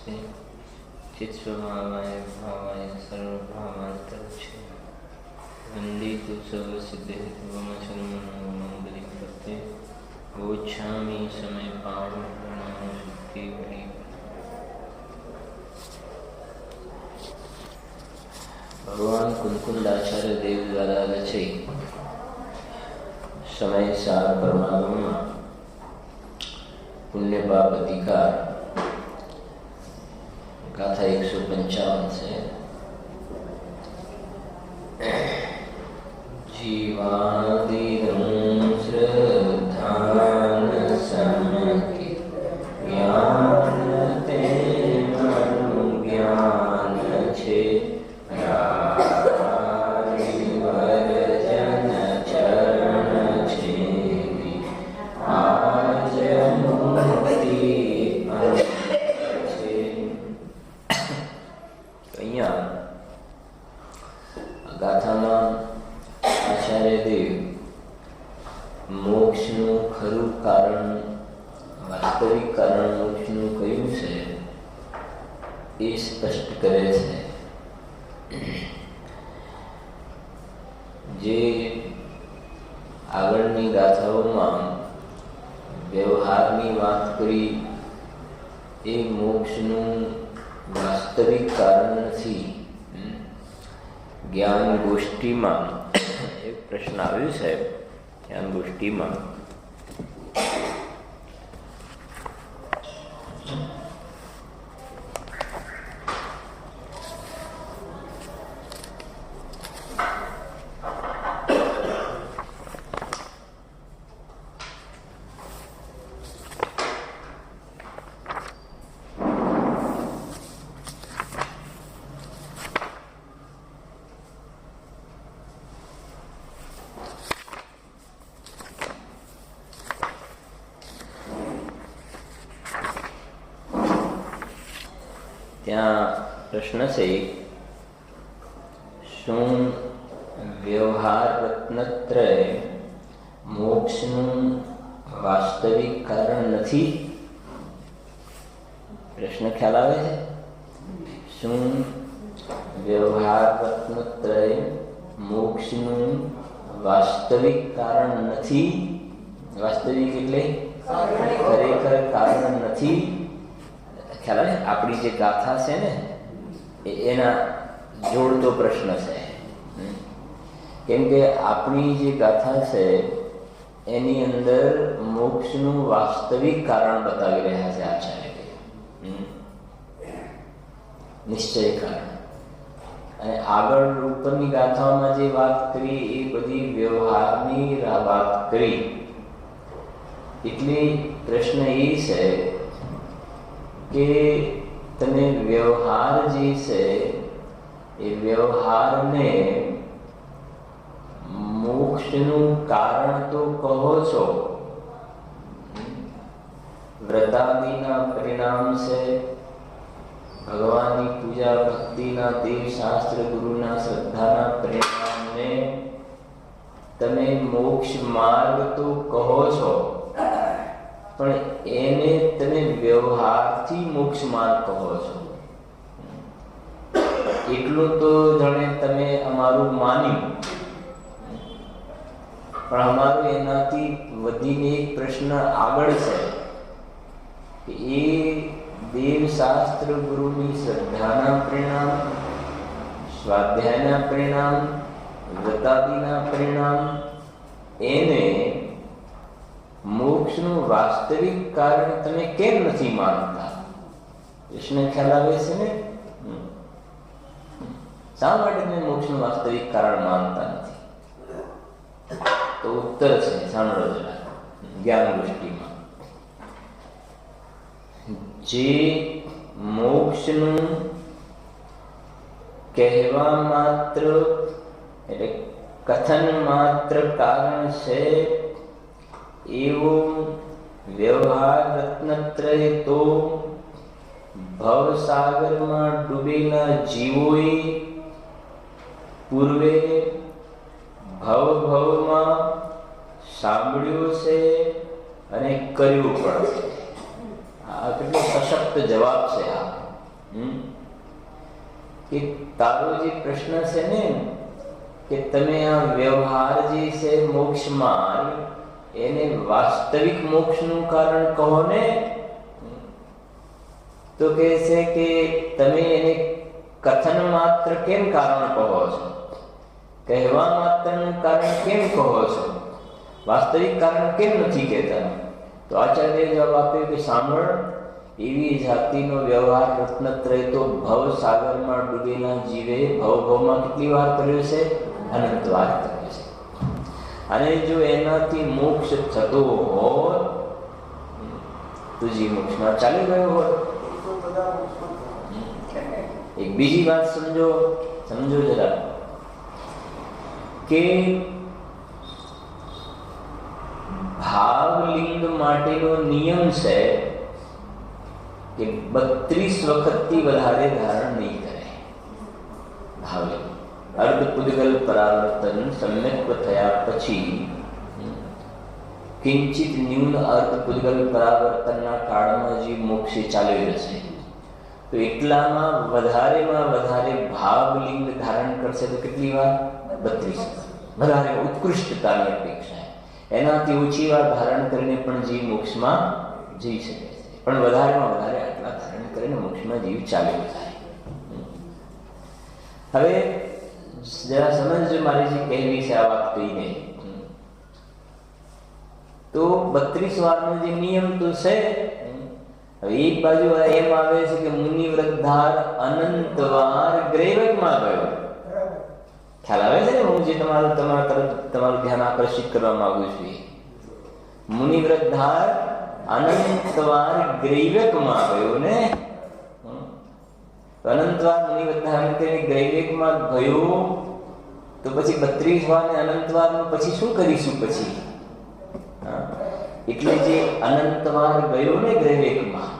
नमस्ते। चित्स्वभावाय भावाय सर्वभावान्तरक्षे वन्दितु सर्वसिद्धिहेतुः मम शरणं मङ्गलीपते वोच्छामि समयपां प्रणामशक्तिवली। भगवान कुंकुंदाचार्य देव द्वारा रचित समय सार परमागम पुण्य पाप अधिकार गाथा 155 से जीवादिदं श्रद्धान समकित ज्ञान ते ज्ञान छे स्पष्ट करे छे। जे આગળની ગાથાઓમાં વ્યવહારની વાત કરી એ મોક્ષનું વાસ્તવિક કારણ નથી। જ્ઞાન ગોષ્ઠીમાં એક પ્રશ્ન આવ્યો છે। જ્ઞાન ગોષ્ઠીમાં ત્યાં પ્રશ્ન છે, શું વ્યવહાર રત્નત્રય મોક્ષનું વાસ્તવિક કારણ નથી? પ્રશ્ન ખ્યાલ આવે છે? શું વ્યવહાર રત્નત્રય મોક્ષનું વાસ્તવિક કારણ નથી? વાસ્તવિક એટલે ખરેખર કારણ નથી। ખ્યાલ આવે? આપણી જે ગાથા છે ને એના જોડતો પ્રશ્ન છે। કેમ કે આપણી જે ગાથા છે એની અંદર મોક્ષનું વાસ્તવિક કારણ બતાવી રહ્યા છે આચાર્ય, નિશ્ચય કારણ। અને આગળ ઉપરની ગાથાઓમાં જે વાત કરી એ બધી વ્યવહારની વાત કરી। એટલે પ્રશ્ન એ છે કે તમે વ્યવહાર જે છે એ વ્યવહારને મોક્ષનું કારણ તો કહો છો। વ્રતાદિના પરિણામ છે, ભગવાનની પૂજા ભક્તિના દેવ શાસ્ત્ર ગુરુના શ્રદ્ધાના પરિણામને તમે મોક્ષ માર્ગ તો કહો છો, પણ એને તમે વ્યવહારથી મોક્ષ માર્ગ કહો છો। એટલું તો જાણે તમે અમારું માન્યું, પણ અમારો એનાથી વધીને એક પ્રશ્ન આગળ છે કે એ દેવ શાસ્ત્ર ગુરુની શ્રદ્ધાના પરિણામ, સ્વાધ્યાયના પરિણામ, વ્રતાદિના પરિણામ એને મોક્ષનું વાસ્તવિક કારણ તમે કેમ નથી માનતા? પ્રશ્ન ખ્યાલ આવે છે ને? શા માટે તમે મોક્ષનું વાસ્તવિક કારણ માનતા નથી? તો ઉત્તર છે, સાંભળો જરા। જ્ઞાન ગોષ્ઠીમાં જે મોક્ષનું કહેવા માત્ર એટલે કથન માત્ર કારણ છે એવો વ્યવહાર રત્નત્રય તો ભવસાગરમાં ડૂબેલા જીવોએ પૂર્વે ભવમાં સાંભળ્યું છે અને કર્યું પણ છે। આ કેટલો સશક્ત જવાબ છે। આ તારો જે પ્રશ્ન છે ને કે તમે આ વ્યવહાર જે છે મોક્ષ માર્ગ એને વાસ્તવિક મોક્ષનું કારણ કહો ને, તો કહે છે કે તમે એને કથન માત્ર કેમ કારણ કહો છો, કહેવા માત્રનું કારણ કેમ કહો છો, વાસ્તવિક કારણ કેમ નથી કહેતા? તો આચાર્ય જવાબ આપ્યો કે સાંભળ, એવી જાતિનો વ્યવહાર રત્નત્રય તો ભવ સાગરમાં ડૂબેલા જીવે ભવમાં કેટલી વાર કર્યો છે? અનંત વાર કર્યો છે. અને જો એનાથી મોક્ષ થતો હોત તો જે મોક્ષમાં ચાલી ગયો હોત. એક બીજી વાત સમજો જરા, કે ભાવલિંગ માટેનો નિયમ છે કે 32 વખતથી વધારે ધારણ નહીં કરે. ભાવલિંગ અર્ધ પુદ્ગલ પરાવર્તન સમ્યક થયા પછી કિંચિત ન્યૂન અર્ધ પુદ્ગલ પરાવર્તનના કાળમાં જે મોક્ષે ચાલી રહેશે તો એટલામાં વધારે ભાવલિંગ ધારણ કરશે તો કેટલી વાર? 32. વધારે ઉત્કૃષ્ટતાની અપેક્ષા, એનાથી ઓછી વાર ધારણ કરીને પણ જીવ મોક્ષમાં જઈ શકે છે. પણ વધારેમાં વધારે આટલા ધારણ કરીને મોક્ષમાં જીવ ચાલ્યો જાય. હવે જરા સમજજો મારી જે કહેવી છે આ વાત કહીને, તો 32 વારનો જે નિયમ તો છે. હવે એક બાજુ એમ આવે છે કે મુનિ વૃદ્ધાર અનંત વાર ગ્રેવકમાં ગયો. ખ્યાલ આવે છે ને હું જે તમારા તરફ તમારું ધ્યાન આકર્ષિત કરવા માંગુ છું? મુનિ વૃદ્ધાર અનંત વાર ગ્રેવકમાં ગયો ને, અનંત વાર મુનિ વૃદ્ધાર ગ્રેવકમાં ગયો તો પછી 32 વાર ને અનંત વાર પછી શું કરીશું પછી? એટલે જે અનંત વાર ગયો ને ગ્રેવકમાં,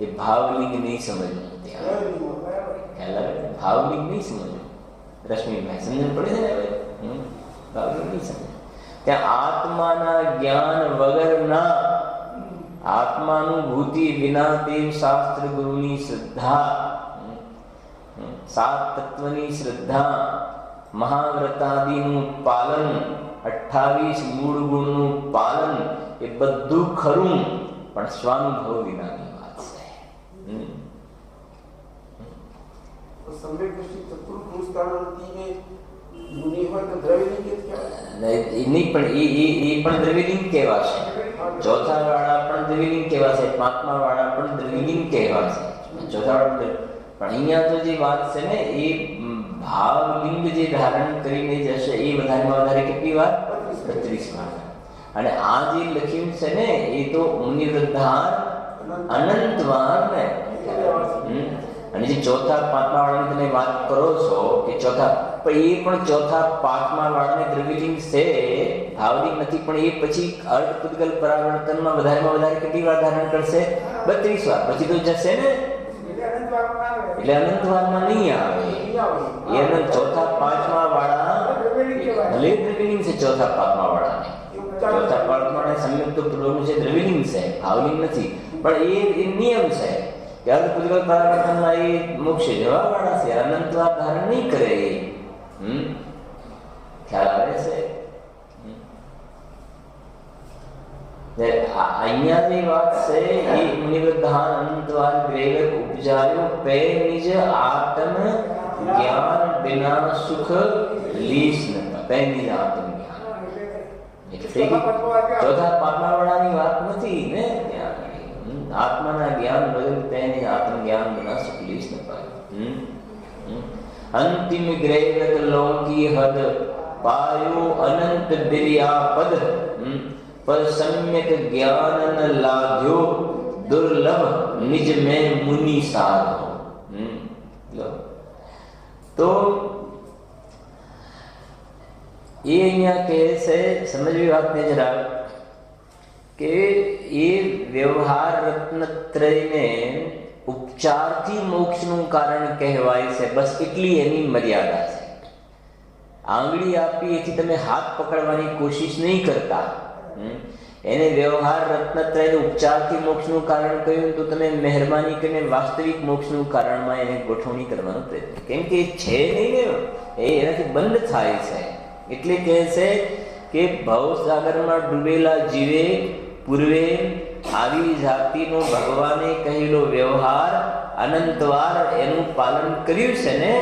એ ભાવલિંગ નહીં સમજવું. ત્યાં ભાવલિંગ નહીં સમજવું. રશ્મિભાઈ સમજણ પડે છે ને? હવે ભાવલિંગ નહીં સમજ. ત્યાં આત્માના જ્ઞાન વગરના, આત્માનુભૂતિ વિના દેવ શાસ્ત્ર ગુરુની શ્રદ્ધા, સાત તત્વની શ્રદ્ધા, મહાવ્રતાદિનું પાલન, 28 મૂળ ગુણનું પાલન, એ બધું ખરું પણ સ્વાનુભવ વિનાની વાત છે. સમ્યક દૃષ્ટિ ચતુર્થ પુરુષકારોને મુનિ હોય તો દ્રવ્યલિંગ કહેવાય નહીં, પણ એ પણ દ્રવ્યલિંગ કહેવાશે. ચોથા વાળા પણ દ્રવ્યલિંગ કહેવાશે, પાંચમા વાળા પણ દ્રવ્યલિંગ કહેવાશે. ચોથા વાળા પણ અહીંયા તો જે વાત છે ને એ ભાવલિંગ જે ધારણ કરીને જશે એ વધારેમાં વધારે કેટલી વાર? 32 વાર. અને આ જે લખ્યું છે ને એ તો મુનિ વૃદ્ધાર અનંત વાર ને. અને જે ચોથા પાંચમા વાળાની તમે વાત કરો છો કે ચોથા, પણ એ પણ ચોથા પાંચમા વાળાને દ્રવ્યલિંગ છે, ભાવલિંગ નથી. પણ એ પછી અર્ધ પુદ્ગલ પરાવર્તનમાં વધારેમાં વધારે કેટલી વાર ધારણ કરશે? 32 વાર. પછી તો જશે ને, એટલે અનંત વારમાં નહીં આવે. એ ચોથા પાંચમા વાળા ભલે દ્રવ્યલિંગ છે, ચોથા પાંચમા વાળાને, ચોથા પાંચમા વાળા સંયુક્ત પૂર્વનું છે, દ્રવ્યલિંગ છે, ભાવલિંગ નથી. પણ એ નિયમ છે કે અર્ધ પુદ્ગલ પરાવર્તનમાં એ મોક્ષે જવા વાળા છે, અનંત વાર ધારણ નહીં કરે. ખ્યાલ આવે છે? અહીંયા જે વાત છે એ મુનિવૃદ્ધાન અનંતવાર ગ્રેવક ઉપજાયો પે નિજ આત્મ જ્ઞાન બિના સુખ લીસ ન પે નિજ આત્મ જ્ઞાન. એટલે ચોથા પાંચમા વાળાની વાત નથી ને, આત્માના જ્ઞાન વગર તેને આત્મ જ્ઞાન બિના સુખ લીસ ન પાય. અંતિમ ગ્રેવક લૌકી હદ પાયો અનંત બિર્યાપદ पर सम्यक ज्ञान न लाध्यो दुर्लभ निज में मुनि साधो. तो ये અહીંયા કહે છે, સમજવી વાતને જરા, કે એ વ્યવહાર રત્નત્રયને ઉપચારથી મોક્ષનું કારણ કહેવાય છે. બસ એટલી એની મર્યાદા છે. આંગળી આપી એથી તમે હાથ પકડવાની કોશિશ નહીં કરતા. એને વ્યવહાર રત્નત્રય ઉપચારથી મોક્ષનું કારણ કહ્યું તો તમે મહેરબાની કરીને વાસ્તવિક મોક્ષનું કારણમાં એને ગોઠવણી કરવાનો પ્રયત્ન, કેમ કે છે નહીં ને, એ એનાથી બંધ થાય છે. એટલે કહે છે કે ભવસાગરમાં ડૂબેલા જીવે પૂર્વે આવી જાતિનો ભગવાને કહેલો વ્યવહાર અનંતવાર એનું પાલન કર્યું છે ને,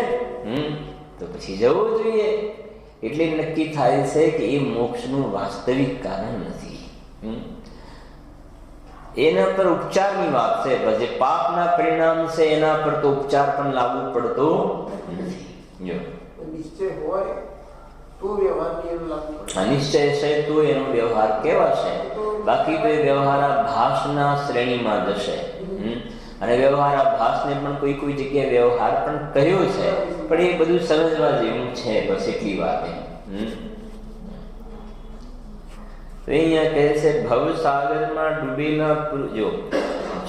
તો પછી જવું જોઈએ. એટલે નક્કી થાય છે કે એ મોક્ષનું વાસ્તવિક કારણ નથી. એના પર ઉપચારની વાત છે. જે પાપના પરિણામ છે એના પર તો ઉપચાર પણ લાગુ પડતો નથી. જો નિશ્ચય હોય તો વ્યવહારની એનો લાગુ પડે. અનિશ્ચય છે તો એનો વ્યવહાર કેવાશે, બાકી તો એ વ્યવહારાભાસના શ્રેણીમાં જશે. અને વ્યવહારાભાસને પણ કોઈ કોઈ જગ્યાએ વ્યવહાર પણ કહ્યો છે, પણ એ બધું સમજવા જેવું છે. બસ એટલી વાત. અહીંયા કહે છે ભવસાગરમાં ડૂબેલા જો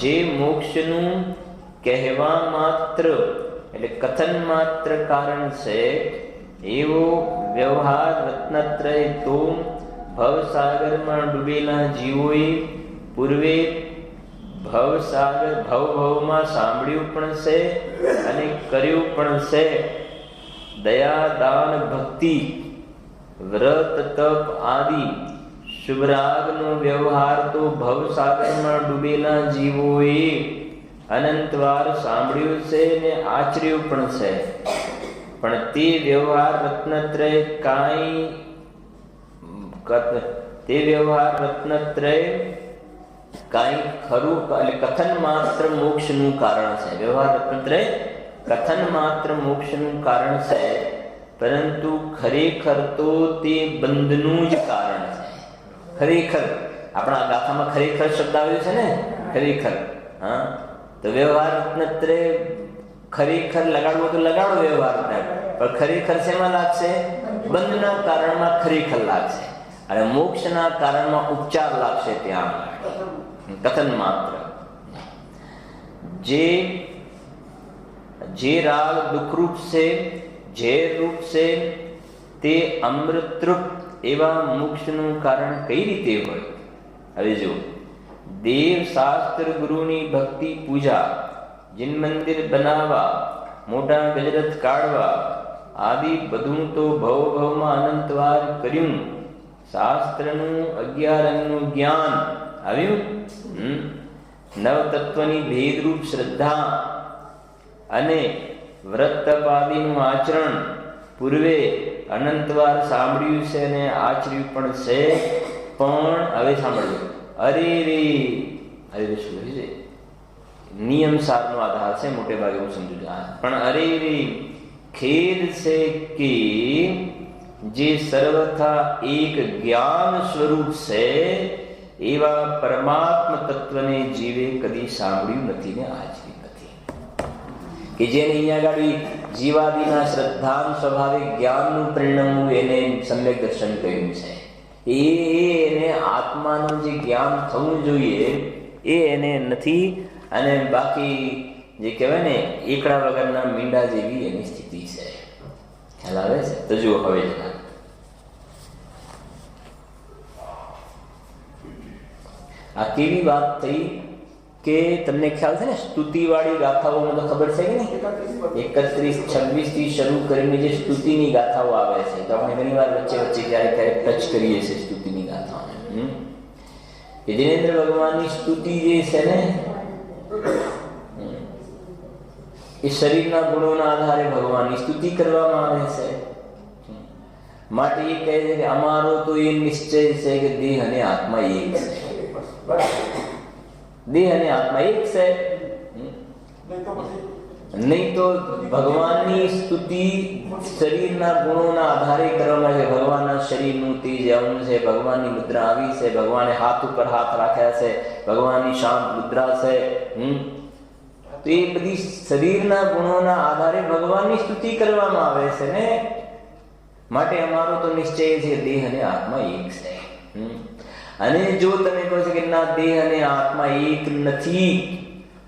જે મોક્ષનું કહેવા માત્ર એટલે કથન માત્ર કારણ છે એવો વ્યવહાર રત્નત્રય તો ભવસાગરમાં ડૂબેલા જીવોએ પૂર્વે ભવમાં સાંભળ્યું પણ છે અને કર્યું પણ છે. દયા દાન ભક્તિ વ્રત તપ આદિ શુભરાગનો વ્યવહાર તો ભવસાગરમાં ડૂબેલા જીવોએ અનંતવાર સાંભળ્યું છે ને આચર્યું પણ છે. પણ તે વ્યવહાર રત્નત્રય કાંઈ ખરું એટલે કથન માત્ર મોક્ષનું કારણ છે. વ્યવહાર રત્નત્રય કથન માત્ર મોક્ષનું કારણ છે, પરંતુ ખરેખર તો તે બંધનું જ કારણ છે. ખરેખર આપણા ગાથામાં ખરેખર શબ્દ આવ્યો છે ને, ખરેખર. હા, તો વ્યવહાર રત્નત્રય ખરેખર લગાડવો તો લગાડો વ્યવહાર, પણ ખરેખર શેમાં લાગશે? બંધના કારણમાં ખરેખર લાગશે, અને મોક્ષના કારણમાં ઉપચાર લાગશે. ત્યાં કથન માત્ર જે રાગ દુઃખરૂપ છે, ઝેર રૂપ છે, તે અમૃતરૂપ એવા મોક્ષનું કારણ કઈ રીતે હોય? હવે જો દેવ શાસ્ત્ર ગુરુની ભક્તિ પૂજા, જીન મંદિર બનાવવા, મોટા ગજરાત કાઢવા આદિ બધું તો ભવમાં અનંતવાર કર્યું. શાસ્ત્રનું 11 અંગનું જ્ઞાન આવ્યું, નવ તત્વની ભેદરૂપ શ્રદ્ધા અને વ્રત તપ આદિનું આચરણ પૂર્વે અનંતવાર સાંભળ્યું છે અને આચર્યું પણ છે. પણ હવે સાંભળજો, અરે રે શું છે? નિયમ સારનો આધાર છે, મોટે ભાગે હું સમજુ છું. પણ અરે રે ખેદ છે કે જે સર્વથા એક જ્ઞાન સ્વરૂપ છે એવા પરમાત્મ તત્વને જીવે કદી સાંભળ્યું નથી ને આચર્યું નથી. કે જેને અહીંયા ગાડી જીવાદિના શ્રદ્ધાન સ્વાભાવિક જ્ઞાનનું પરિણામ એને સમ્યક દર્શન કહ્યું છે. એને આત્માનું જે જ્ઞાન થવું જોઈએ એ એને નથી. અને બાકી જે કહેવાય ને એકડા વગરના મીંડા જેવી એની સ્થિતિ છે. ખ્યાલ આવે છે? તો જુઓ હવે આ કેવી વાત થઈ કે તમને ખ્યાલ છે ને, સ્તુતિવાળી ગાથાઓમાં તો ખબર છે કે નહીં, 31, 26 થી શરૂ કરીને જે સ્તુતિની ગાથાઓ આવે છે, તો આપણે ઘણી વાર વચ્ચે ક્યારેક ટચ કરીએ છીએ સ્તુતિની ગાથાઓને. જિનેન્દ્ર ભગવાનની સ્તુતિ જે છે ને એ શરીરના ગુણોના આધારે ભગવાનની સ્તુતિ કરવામાં આવે છે. માટે એ કહે છે કે અમારો તો એ નિશ્ચય છે કે દેહ અને આત્મા એક છે. દેહ અને આત્મા એક છે. નહીં તો ભગવાનની સ્તુતિ શરીરના ગુણોના આધારે કરવામાં આવે. ભગવાનના શરીરનું તેજ આવું છે, ભગવાનની મુદ્રા આવી છે, ભગવાને હાથ ઉપર હાથ રાખ્યા છે, ભગવાનની શાંત મુદ્રા છે. તો એ બધી શરીરના ગુણોના આધારે ભગવાનની સ્તુતિ કરવામાં આવે છે ને. માટે અમારો તો નિશ્ચય છે દેહ અને આત્મા એક છે. અને જો તમે કહો છો કે ના, દેહ અને આત્મા એક નથી,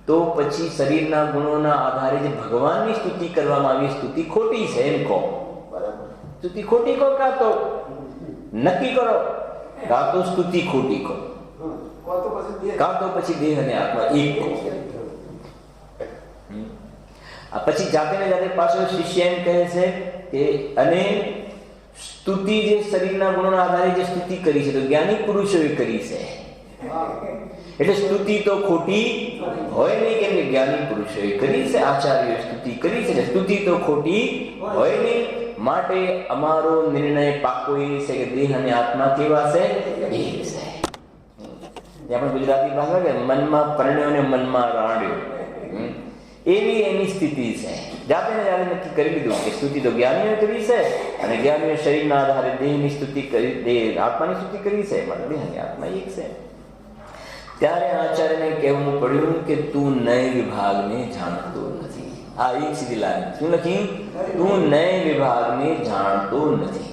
તો પછી શરીરના ગુણોના આધારે જે ભગવાનની સ્તુતિ કરવામાં આવી સ્તુતિ ખોટી છે એમ કહો. સ્તુતિ ખોટી કહો, કાં તો નક્કી કરો, કાં તો સ્તુતિ ખોટી કહો. કાં તો પછી દેહ અને આત્મા એક કહો. આ પછી જાતે ને જાતે પાછો શિષ્ય એમ કહે છે કે અને સ્તુતિ જે શરીરના ગુણોના આધારે જે સ્તુતિ કરી છે તો જ્ઞાની પુરુષોએ કરી છે. એટલે સ્તુતિ તો ખોટી હોય નહીં, કેમ કે જ્ઞાની પુરુષોએ કરી છે, આચાર્યોએ સ્તુતિ કરી છે, સ્તુતિ તો ખોટી હોય નહીં. માટે અમારો નિર્ણય પાકો એ છે કે દેહ અને આત્મા કેવા છે? એક છે. આપણે ગુજરાતી ભાષા કે મનમાં પરણ્યો ને મનમાં રાંડ્યો, એવી એની સ્થિતિ છે. જાતે ને જાતે નક્કી કરી લીધું કે સ્તુતિ તો જ્ઞાનીઓએ કરી છે અને જ્ઞાનીઓએ શરીરના આધારે દેહની સ્તુતિ કરી, દેહ આત્માની સ્તુતિ કરી છે, માટે દેહ અને આત્મા એક છે. ત્યારે આચાર્યને કહેવું પડ્યું કે તું નય વિભાગને જાણતો નથી. આ એક સીધી લાઈન શું લખી? તું નય વિભાગને જાણતો નથી.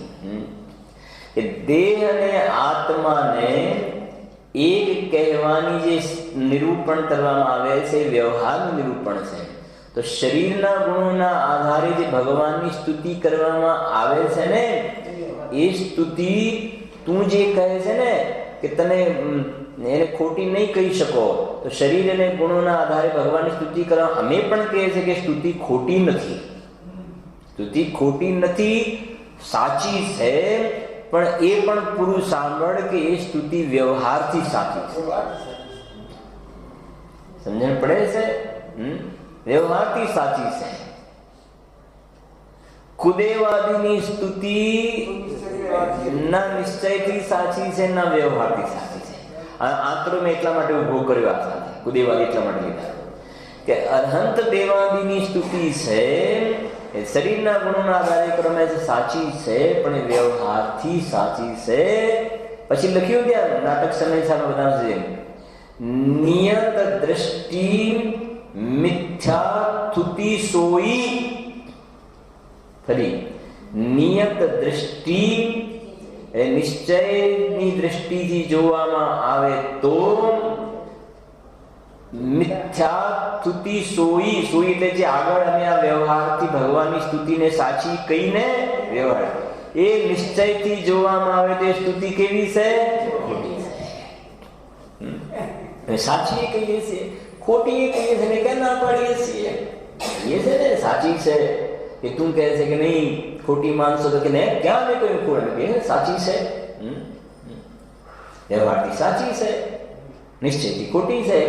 કે દેહ અને આત્માને એક કહેવાની જે નિરૂપણ કરવામાં આવે છે વ્યવહારનું નિરૂપણ છે. તો શરીરના ગુણોના આધારે જે ભગવાનની સ્તુતિ કરવામાં આવે છે ને, એ સ્તુતિ તું જે કહે છે ને કે તને એને ખોટી નહીં કહી શકો, તો શરીર અને ગુણોના આધારે ભગવાનની સ્તુતિ કરવા અમે પણ કહીએ છીએ કે સ્તુતિ ખોટી નથી. સ્તુતિ ખોટી નથી, સાચી છે, પણ એ પણ પૂરું સાંભળ કે એ સ્તુતિ વ્યવહારથી સાચી છે. સમજણ પડે છે? વ્યવહારથી સાચી છે. કુદેવાદીની સ્તુતિ ના નિશ્ચયથી સાચી છે, ના વ્યવહારથી સાચી છે. આંતરો મેં એટલા માટે ઉભો કર્યો આ સાથે, કુદેવાદી એટલા માટે લીધા કે અર્હંત દેવાદીની સ્તુતિ છે એ શરીરના ગુણોના આધારે ક્રમે સાચી છે, પણ એ વ્યવહારથી સાચી છે. પછી લખ્યું ત્યાં નાટક સમય સામે બધા છે, નિયત દ્રષ્ટિ મિથ્યા થુતિ સોઈ. ફરી નિયત દ્રષ્ટિ એ નિશ્ચયની દ્રષ્ટિથી જોવામાં આવે તો મિથ્યા સ્તુતિ સોઈ. સોઈ એટલે જે આગળ અમે આ વ્યવહારથી ભગવાનની સ્તુતિને સાચી કહીને વ્યવહાર, એ નિશ્ચયથી જોવામાં આવે તો સ્તુતિ કેવી છે? ખોટી છે. સાચી કહીએ છીએ, ખોટી કહીએ છીએ, કેમ ના પાડીએ છીએ? એ છે ને સાચી છે કે તું કહે છે કે નહીં ખોટી માનશો તો કે નહીં, ક્યાં મેં કહ્યું ખોટી? સાચી છે, વ્યવહારથી સાચી છે, નિશ્ચયથી ખોટી છે.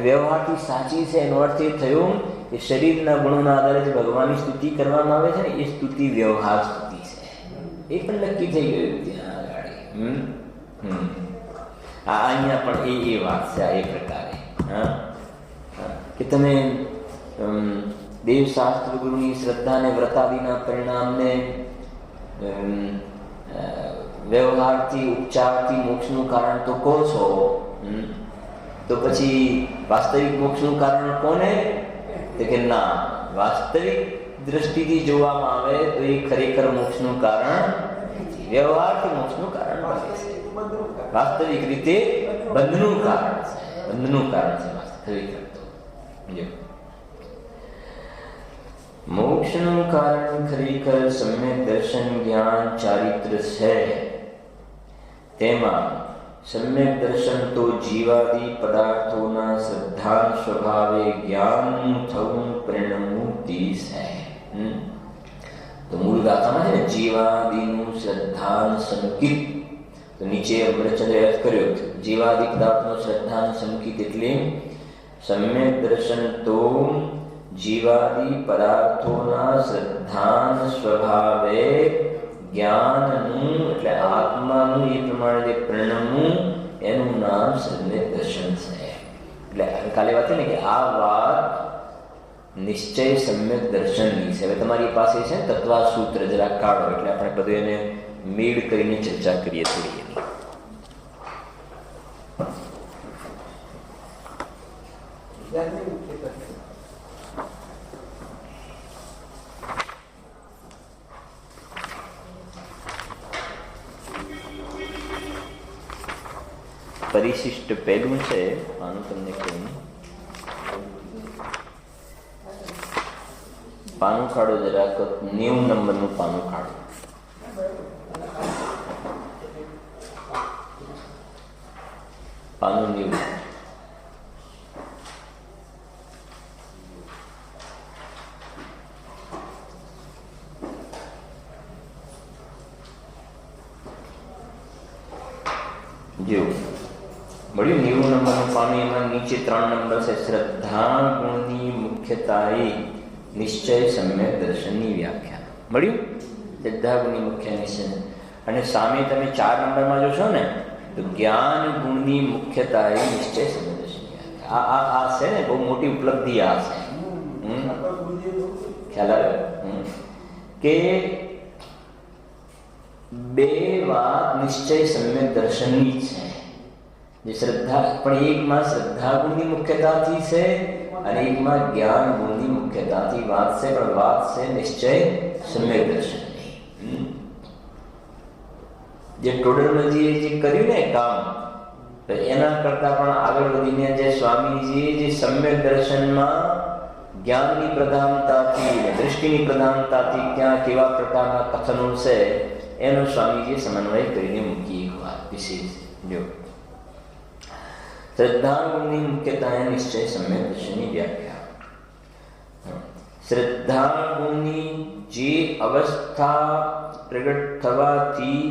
વ્યવહારથી સાચી છે એનો અર્થ એ થયો કે શરીરના ગુણોના આધારે જે ભગવાનની સ્તુતિ કરવામાં આવે છે ને, એ સ્તુતિ વ્યવહાર સ્તુતિ છે. એ પણ નક્કી થઈ ગયું ત્યાં આગળ. અહીંયા પણ એ વાત છે. આ એ પ્રકારે કે તમે દેવશાસ્ત્ર ગુરુની શ્રદ્ધા અને વ્રતાદિના પરિણામને વ્યવહારથી ઉપચારથી મોક્ષનું કારણ તો કહો છો, તો પછી વાસ્તવિક મોક્ષનું કારણ કોને? તો કે ના, વાસ્તવિક દ્રષ્ટિથી જોવામાં આવે તો એ ખરેખર મોક્ષનું કારણ નથી, વ્યવહારથી મોક્ષનું કારણ બને છે. વાસ્તવિક રીતે બંધનું કારણ છે, બંધનું કારણ છે વાસ્તવિક. મોક્ષનું કારણ ખરેખર સમ્યક દર્શન, જ્ઞાન, ચારિત્ર છે. તેમાં સમ્યક દર્શન તો જીવાદી પદાર્થોના શ્રદ્ધા સ્વભાવે જ્ઞાન થવું પરિણમવું તે છે. તો મૂળ ગાથામાં છે ને જીવાદીનું શ્રદ્ધાન સંકિત, તો નીચે અમૃતચંદ્રે અર્થ કર્યો જીવાદી પદાર્થનો શ્રદ્ધાન સંકિત એટલે સમ્યક દર્શન તો જીવાદી પદાર્થોના શ્રદ્ધાન સ્વભાવે જ્ઞાનનું એટલે આત્માનું એ પ્રમાણે જે પરિણમવું એનું નામ સમ્યક દર્શન છે. એટલે કાલે વાત છે ને કે આ વાત નિશ્ચય સમ્યક દર્શનની છે. હવે તમારી પાસે છે તત્વા સૂત્ર જરા કાઢો, એટલે આપણે બધું એને મેળ કરીને ચર્ચા કરીએ થોડી એની. પરિશિષ્ટ પહેલું છે, આનું તમને કહું, પાનું કાઢો જરાક, 90 નંબરનું પાનું કાઢો. પાનું 90. જો મળ્યું 90 નંબરનું પાનું. એમાં નીચે 3 નંબર છે શ્રદ્ધા ગુણની મુખ્યતાએ નિશ્ચય સમ્યક દર્શનની વ્યાખ્યા. મળ્યું? શ્રદ્ધા ગુણની મુખ્ય નિશ્ચય. અને સામે તમે 4 નંબરમાં જોશો ને તો જ્ઞાન ગુણની મુખ્યતાએ નિશ્ચય સમ્યક દર્શનની વ્યાખ્યા. આ છે ને બહુ મોટી ઉપલબ્ધિ. આ છે ખ્યાલ આવ્યો કે બે વાત નિશ્ચય સમ્યક દર્શનની છે. જે શ્રદ્ધા પણ એકમાં શ્રદ્ધા ગુણની મુખ્યતાથી છે અને એકમાં જ્ઞાન ગુણની મુખ્યતાથી વાત છે, પણ વાત છે નિશ્ચય સમ્યક દર્શનની. જે ટોડરમલજીએ જે કર્યું ને કામ, એના કરતા પણ આગળ વધીને જે સ્વામીજીએ જે સમ્યક દર્શનમાં જ્ઞાનની પ્રધાનતાથી દૃષ્ટિની પ્રધાનતાથી ક્યાં કેવા પ્રકારના કથનો છે એનો સ્વામીજીએ સમન્વય કરીને મૂકી. એક વાત વિશેષ જો શ્રદ્ધા ગુણની મુખ્યતા નિશ્ચય સમ્યક દર્શનની વ્યાખ્યા. શ્રદ્ધા ગુણની જે અવસ્થા પ્રગટ થવાથી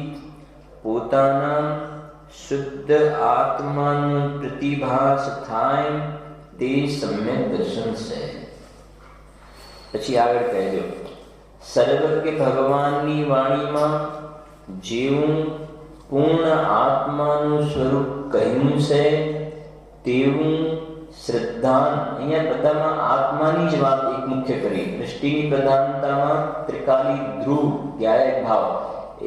પોતાના શુદ્ધ આત્માનું પ્રતિભાસ થાય તે સમ્યક દર્શન છે. પછી આગળ કહેજો સર્વજ્ઞ ભગવાનની વાણીમાં જેવું પૂર્ણ આત્માનું સ્વરૂપ કહ્યું છે તેવું શ્રદ્ધા. અહીંયા બધામાં આત્માની જ વાત એક મુખ્ય કરી. દૃષ્ટિની પ્રધાનતામાં ત્રિકાલી ધ્રુવ જ્ઞાયક ભાવ,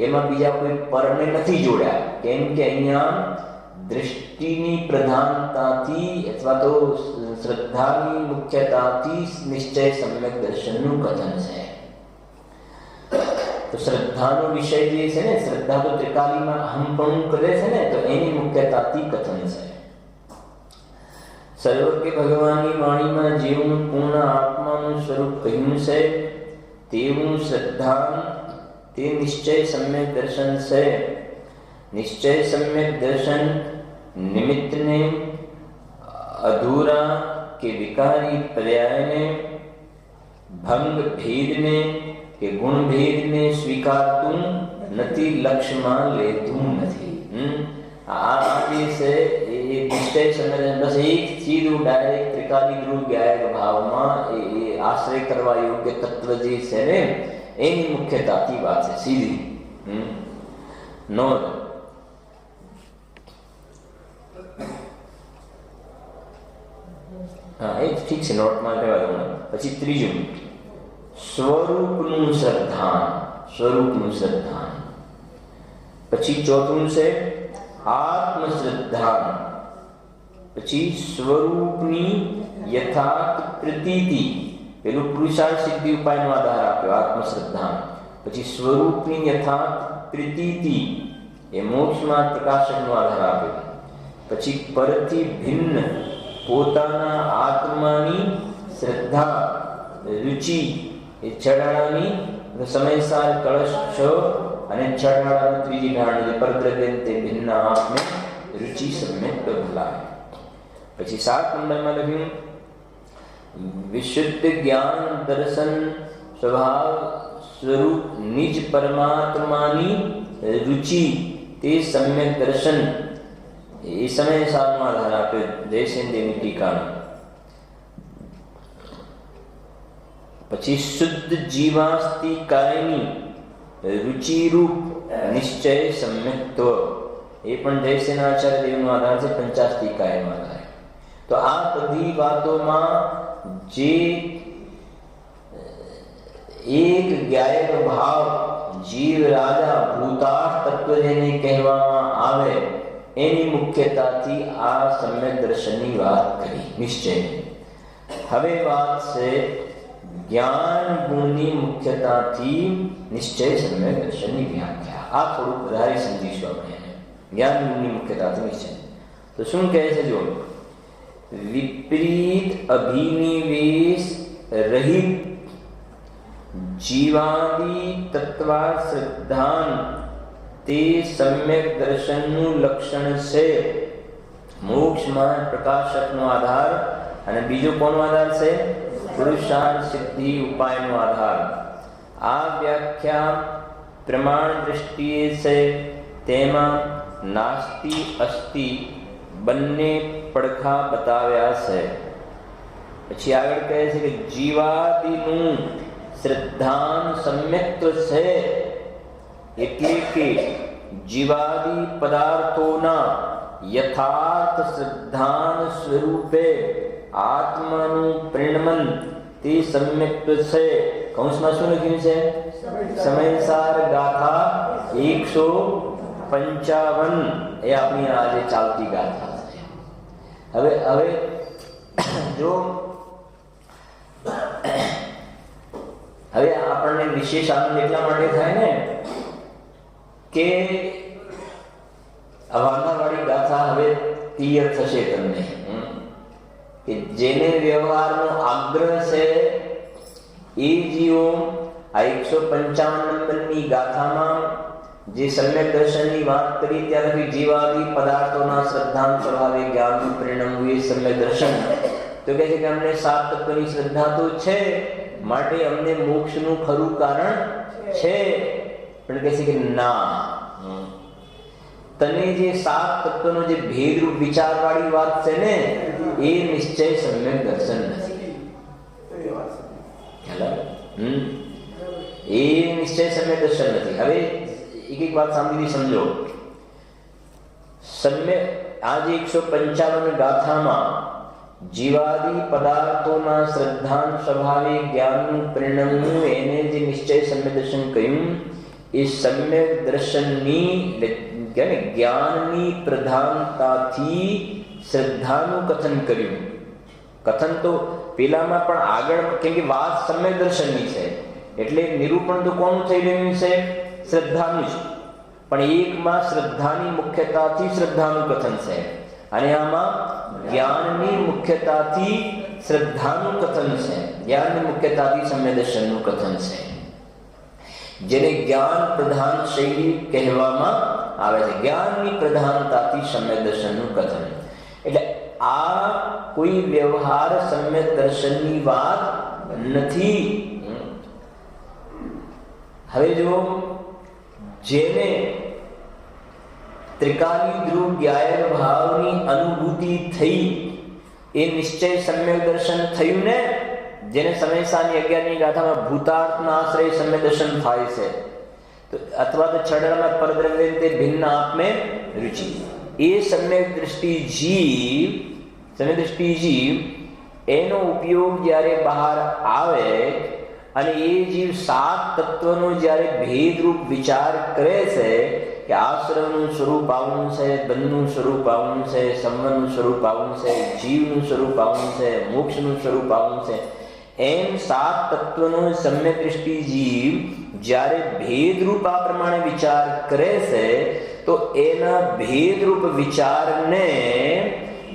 એમાં બીજા કોઈ પરને નથી જોડ્યા. કેમ કે અહીંયા દૃષ્ટિની પ્રધાનતાથી અથવા તો શ્રદ્ધાની મુખ્યતાથી નિશ્ચય સમ્યક દર્શનનું કથન છે. તો શ્રદ્ધાનો વિષય જે છે ને, શ્રદ્ધા તો ત્રિકાલીમાં અહંપણું કરે છે ને, તો એની મુખ્યતાથી કથન છે. સર્વજ્ઞ ભગવાનની વાણીમાં જેવું પૂર્ણ આત્માનું સ્વરૂપ કહ્યું છે તેવું શ્રદ્ધા તે નિશ્ચય સમ્યક દર્શન છે. નિશ્ચય સમ્યક દર્શન નિમિત્તને અધૂરા કે વિકારી પર્યાયને ભંગ ભેદને કે ગુણ ભેદને સ્વીકારતું નથી, લક્ષ્યમાં લેતું નથી. આ જે છે એ નિશ્ચય સમ્યક બસ એક સીધું ડાયરેક્ટ ત્રિકાલી ધ્રુવ જ્ઞાયક ભાવમાં એ આશ્રય કરવા યોગ્ય તત્વ જે છે ને એની મુખ્યતાથી વાત છે સીધી. નોંધ હા એ ઠીક છે, નોટમાં કહેવા દઉં. પછી ત્રીજું સ્વરૂપનું શ્રદ્ધાન. સ્વરૂપનું શ્રદ્ધાન. પછી ચોથું છે આત્મશ્રદ્ધાન. પછી સ્વરૂપની યથાર્થ પ્રતીતિ. પેલું પુરુષાર્થ સિદ્ધિ ઉપાયનો આધાર આપ્યો આત્મશ્રદ્ધાન. પછી સ્વરૂપની યથાર્થ પ્રતીતિ એ મોક્ષમાં પ્રકાશકનો આધાર આપ્યો. પછી પરથી ભિન્ન પોતાના આત્માની શ્રદ્ધા રુચિ એ છડાણાની સમયસાર કળશ છ અને છડાણાનું ત્રીજી ઢાળ પરદ્રવ્ય તે ભિન્ન આપને રુચિ સમ્યક ભલાય. પછી 7 નંબરમાં લખ્યું વિશુદ્ધ જ્ઞાન દર્શન સ્વભાવ સ્વરૂપ નિજ પરમાત્માની રુચિ તે સમ્યક દર્શન એ સમય સારનો આધાર આપ્યો જયસેનદેવની ટીકાનો. પછી શુદ્ધ જીવાસ્તિ કાયની રુચિરૂપ નિશ્ચય સમ્યક્ત્વ એ પણ જયસેનાચાર્ય દેવનો આધાર છે, પંચાસ્તિ કાયનો આધાર. તો આ બધી વાતોમાં જે એક જ્ઞાયક ભાવ જીવ રાજા ભૂતાર્થ તત્વ જેને કહેવામાં આવે એની મુખ્યતાથી આ સમ્યક દર્શનની વાત કરી નિશ્ચય. હવે વાત છે જ્ઞાન ગુણની મુખ્યતાથી નિશ્ચય સમ્યક દર્શનની વ્યાખ્યા. આ થોડું વધારે સમજીશું આપણે. જ્ઞાન ગુણની મુખ્યતાથી નિશ્ચય તો શું કહે છે? જો વિપરીત અભિનિવેશ રહિત જીવાદી તત્વા શ્રદ્ધાન તે સમ્યક દર્શનનું લક્ષણ છે. મોક્ષ માર્ગ પ્રકાશકનો આધાર અને બીજો કોનો આધાર છે? પુરુષાર્થ સિદ્ધિ ઉપાયનો આધાર. આ વ્યાખ્યા પ્રમાણ દ્રષ્ટિએ છે. તેમાં નાસ્તિ અસ્તિ બંને પડખા બતાવ્યા છે. પછી આગળ કહે છે કે જીવાદિનું શ્રદ્ધાન સમ્યક્ત્વ છે, એટલે કે જીવાદિ પદાર્થોના યથાર્થ શ્રદ્ધાન સ્વરૂપે આત્માનું પરિણમન તે સમ્યક્ત્વ છે. કૌંસમાં શું લખ્યું છે? સમયસાર ગાથા 155 એ આપણી આજે ચાલતી ગાથા છે. હવે જો હવે આપણને વિશેષ આનંદ એટલા માટે થાય ને કે વાર્તાવાળી ગાથા હવે ક્લિયર થશે તમને કે જેને વ્યવહારનો આગ્રહ છે એ જીવો આ 155 નંબરની ગાથામાં જે સમ્યક દર્શનની વાત કરી ત્યારથી જીવાદિ પદાર્થોના શ્રદ્ધાન સ્વભાવે જ્ઞાનનું પરિણમવું એ સમ્યક દર્શન. તો કહે છે કે અમને 7 તત્વની શ્રદ્ધા તો છે, માટે અમને મોક્ષનું ખરું કારણ છે. પણ કહે છે કે ના, તને જે 7 તત્વનો જે ભેદરૂપ વિચારવાળી વાત છે ને એ નિશ્ચય સમ્યક દર્શન નથી. એ નિશ્ચય સમ્યક દર્શન નથી. હવે એક વાત સાંભળી સમજો. સમ્યક આજે 155 ગાથામાં જીવાદિ પદાર્થોના શ્રદ્ધાન સ્વભાવે જ્ઞાનનું પરિણમવું એને જે નિશ્ચય સમ્યક દર્શન કહ્યું એ સમ્યક દર્શનની જ્ઞાનની પ્રધાનતાથી શ્રદ્ધાનું કથન કર્યું. કથન તો પેલામાં પણ આગળ, કેમ કે વાત સમ્યક દર્શનની છે એટલે નિરૂપણ તો કોનું થઈ રહ્યું છે? શ્રદ્ધાનું જ. પણ એકમાં શ્રદ્ધાની મુખ્યતાથી શ્રદ્ધાનું કથન છે અને આમાં જ્ઞાનની મુખ્યતાથી શ્રદ્ધાનું કથન છે. જ્ઞાનની મુખ્યતાથી સમ્યક દર્શનનું કથન છે, જેને જ્ઞાન પ્રધાન શૈલી કહેવામાં આવે છે. જ્ઞાનની પ્રધાનતાથી સમ્યક દર્શનનું કથન. એટલે આ કોઈ વ્યવહાર સમ્યક દર્શનની વાત નથી. હવે જો જેને ત્રિકાલી ધ્રુવ જ્ઞાયન ભાવની અનુભૂતિ થઈ એ નિશ્ચય સમ્યક દર્શન થયું ને. જેને સમયસાની 11મી ગાથામાં ભૂતાર્થના આશ્રય સમ્યક દર્શન થાય છે, તો અથવા તો છડરમાં પરદ્રવ્ય તે ભિન્ન આપમે રુચિ. એ સમ્યક દ્રષ્ટિ જીવ એનો ઉપયોગ જ્યારે બહાર આવે અને એ જીવ 7 તત્વનો જ્યારે ભેદરૂપ વિચાર કરે છે કે આશ્રમનું સ્વરૂપ આવું છે, બંધનું સ્વરૂપ આવું છે, સંવરનું સ્વરૂપ આવું છે, જીવનું સ્વરૂપ આવું છે, મોક્ષનું સ્વરૂપ આવું છે, એમ 7 તત્વનો સમ્યક દૃષ્ટિ જીવ જ્યારે ભેદરૂપ આ પ્રમાણે વિચાર કરે છે તો એના ભેદરૂપ વિચારને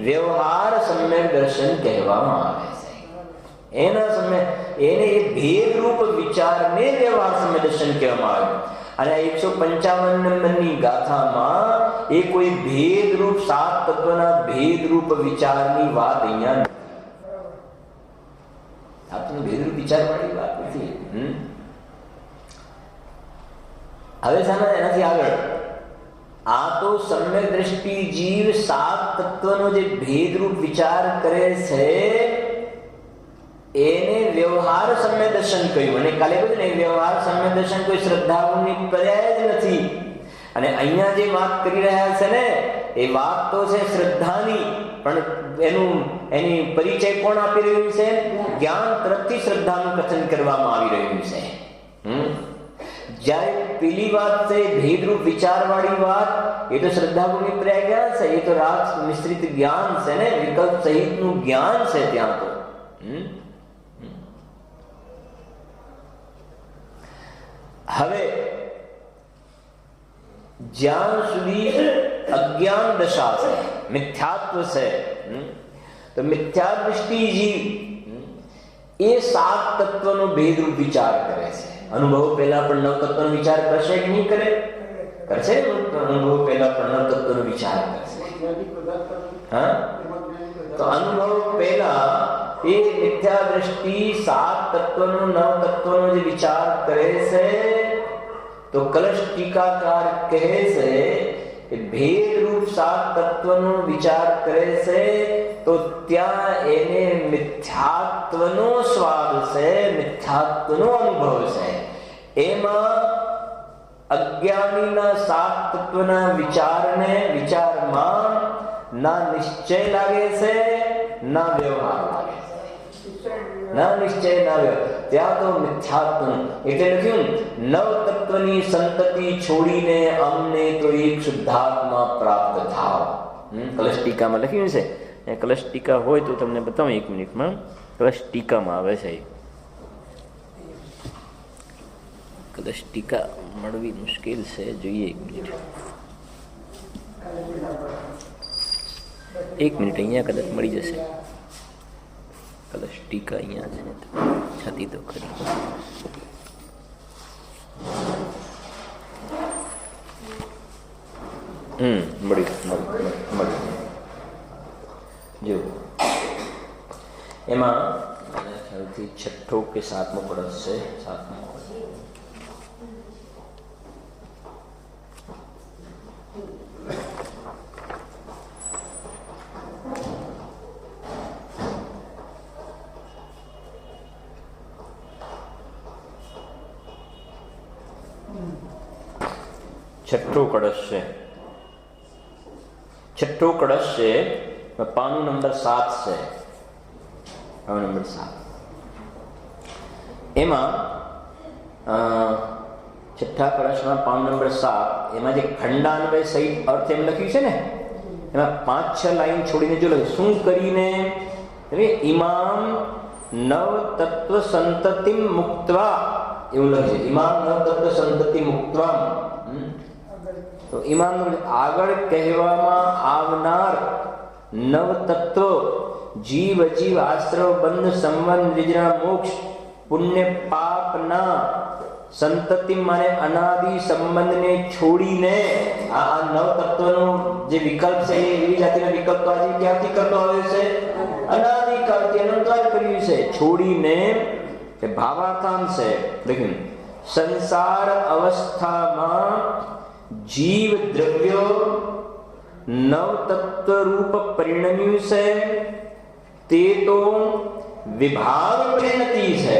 વ્યવહાર સમ્યક દર્શન કહેવામાં આવે છે. એને એ ભેદરૂપ વિચારને વ્યવહાર સમ્યક દર્શન કહેવામાં આવે. અને 155 નંબરની ગાથામાં એ કોઈ ભેદરૂપ 7 તત્વના ભેદરૂપ વિચારની વાત અહીંયા આપનું ભેદરૂપ વિચાર વાળી વાત નથી. હવે સામે એનાથી આગળ આ તો સમ્યક દ્રષ્ટિ જીવ 7 તત્વનો જે ભેદરૂપ વિચાર કરે છે એને વ્યવહાર સમ્યક દર્શન કહ્યું. અને કાલે કહ્યું ને વ્યવહાર સમ્યક દર્શન કોઈ શ્રદ્ધાઓની પર્યાય જ નથી. અને અહીંયા જે વાત કરી રહ્યા છે ને એ વાત તો છે શ્રદ્ધાની, પણ એની પરિચય કોણ આપી રહ્યું છે? જ્ઞાન તરફથી શ્રદ્ધાનું કથન કરવામાં આવી રહ્યું છે. જ્યારે પેલી વાત છે ભેદરૂપ વિચારવાળી વાત, એ તો શ્રદ્ધાઓની પર્યાય છે, એ તો રાગ મિશ્રિત જ્ઞાન છે ને, વિકલ્પ સહિતનું જ્ઞાન છે ત્યાં તો. હવે જ્યાં સુધી અજ્ઞાન દશા છે, મિથ્યાત્વ છે, તો મિથ્યા દૃષ્ટિ જીવ એ 7 તત્વનો ભેદરૂપ વિચાર કરે છે. અનુભવ પહેલા પણ 9 તત્વનો વિચાર કરશે કે નહીં કરે? કરશે. અનુભવ પહેલા પણ 9 તત્વનો વિચાર કરશે. હા, તો અનુભવ પહેલા એ મિથ્યા દ્રષ્ટિ સાત તત્વનો નવ તત્વનો જે વિચાર કરે છે, તો કલશ ટીકાકાર કહે છે કે ભેદ રૂપ સાત તત્વનો વિચાર કરે છે, તો ત્યાં એને મિથ્યાત્વનો સ્વાદ છે, મિથ્યાત્વનો અનુભવ છે. એમાં અજ્ઞાનીના સાત તત્વના વિચારમાં ના નિશ્ચય લાગે છે, ના વ્યવહાર લાગે છે. ના નિશ્ચય ના વ્યવહાર, ત્યાં તો મિથ્યાત્વ. એટલે લખ્યું નવ તત્વની સંતતિ છોડીને અમને તો એક શુદ્ધાત્મા પ્રાપ્ત થાવ. કલશ ટીકામાં લખ્યું છે. કલશ ટીકા હોય તો તમને બતાવું 1 મિનિટમાં. કલશ ટીકામાં આવે છે. કલશ ટીકા મળવી મુશ્કેલ છે, જોઈએ 1 મિનિટ. 1 મિનિટ, અહીંયા કદાચ મળી જશે. કલશ ટીકા અહીંયા છે, છાતી તો ખરી. મળી જો એમાં ખ્યાલથી છઠ્ઠો કે સાતમો પડસ છે. સાતમો છઠ્ઠો કળશ છે. છઠ્ઠો કળશ છે, પાનું નંબર 7 છે. પાનું નંબર 7 એમાં છઠ્ઠા કળશમાં પાનું નંબર 7 એમાં જે ખંડાન્વય સહિત અર્થ એમ લખ્યું છે ને, એમાં 5-6 લાઈન છોડીને જો લખ્યું શું કરીને, ઇમામ નવ તત્વ સંતતિ મુક્ત્વા એવું લખ્યું છે. ઇમામ નવ તત્વ સંતતિ મુક્ત્વા, તો ઇમામ આગળ કહેવામાં આવનાર નવ તત્વ જીવ અજીવ આશ્રવ બંધ સંબંધ નિજના મોક્ષ પુણ્ય પાપના સંતતિ માને અનાદિ સંબંધને છોડીને આ નવ તત્વનો જે વિકલ્પ છે એ એવી જાતિના વિકલ્પ આજે ક્યાંથી કરતો આવે છે? અનાદિકાળથી અનંતકાળ કર્યું છે. છોડીને કે ભાવાર્થાંશ છે, દેખો સંસાર અવસ્થામાં જીવ દ્રવ્ય નવ તત્વ રૂપ પરિણમ્યું છે, તે તો વિભાગ પરિણતિ છે.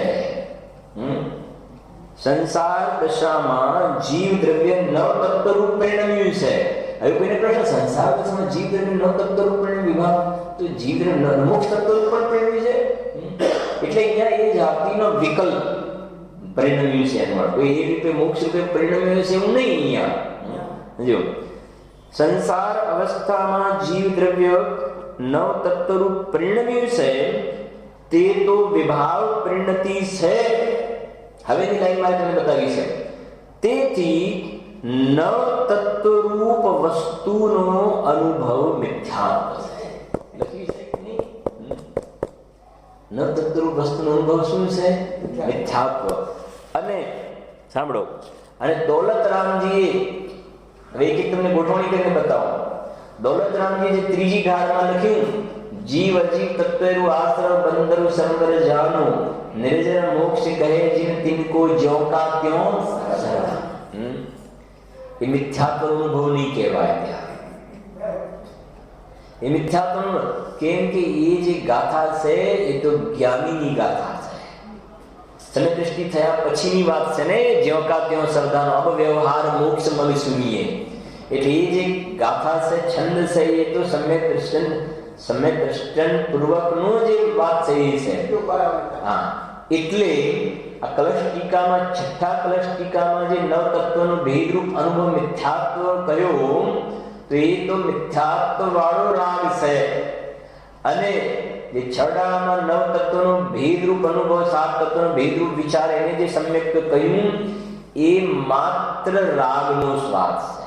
સંસાર દશામાં જીવ દ્રવ્ય નવ તત્વ રૂપ પરિણમ્યું છે. હવે કોઈને પ્રશ્ન, સંસાર દશામાં જીવ દ્રવ્ય નવ તત્વ રૂપ પરિણમ્યું વિભાગ, તો જીવ દ્રવ્ય મોક્ષ તત્વ રૂપ પણ પરિણમ્યું છે. એટલે અહીંયા એ જાતિનો વિકલ્પ પરિણમ્યું છે. કોઈ એ રીતે મોક્ષ રૂપે પરિણમ્યું છે એવું નહીં. અહીંયા જો સંસાર અવસ્થામાં જીવ દ્રવ્ય નવ તત્વ રૂપ પરિણમ્યું છે, તે તો વિભાવ પરિણતિ છે. હવેની લાઈનમાં તમને બતાવી છે. તેથી નવ તત્વ રૂપ વસ્તુનો અનુભવ મિથ્યાત્વ છે. લખી છે કે નહીં? નવ તત્વ રૂપ વસ્તુનો અનુભવ શું છે? મિથ્યાત્વ. અને સાંભળો, અને દોલતરામજીએ, હવે એક તમને ગોઠવણી કરીને બતાવો. દોલતરામજી જે ત્રીજી ગાળમાં લખ્યું, જીવ અજીવ તત્વેરુ આશ્રવ બંદરુ સંબર જાનો નિર્જન મોક્ષ કહે જીન તિनको જ્યો કા ત્યો સરળ. એ મિથ્યાત્વ અનુભવ નહીં કહેવાય. ત્યાં એ મિથ્યાત્વ કેમ કે એ જે ગાથા છે એ તો જ્ઞાનીની ગાથા છે. સમય દ્રષ્ટિ થયા પછીની વાત છે ને. જ્યો કા ત્યો સરદાનો અબ વ્યવહાર મોક્ષ મલ સુનીએ. એટલે એ જે ગાથા છે, છંદ છે, એ તો સમ્યક દ્રષ્ટન પૂર્વકનો જે વાત છે એ છે. હા, એટલે આ કલશ ટીકામાં, છઠ્ઠા કલશ ટીકામાં જે નવ તત્વનો ભેદરૂપ અનુભવ મિથ્યાત્વ કહ્યો, તો એ તો મિથ્યાત્વ વાળો રાગ છે. અને જે છડામાં નવ તત્વનો ભેદરૂપ અનુભવ, સાત તત્વનો ભેદરૂપ વિચાર, એને જે સમ્યક કહ્યું, એ માત્ર રાગનો સ્વાદ છે.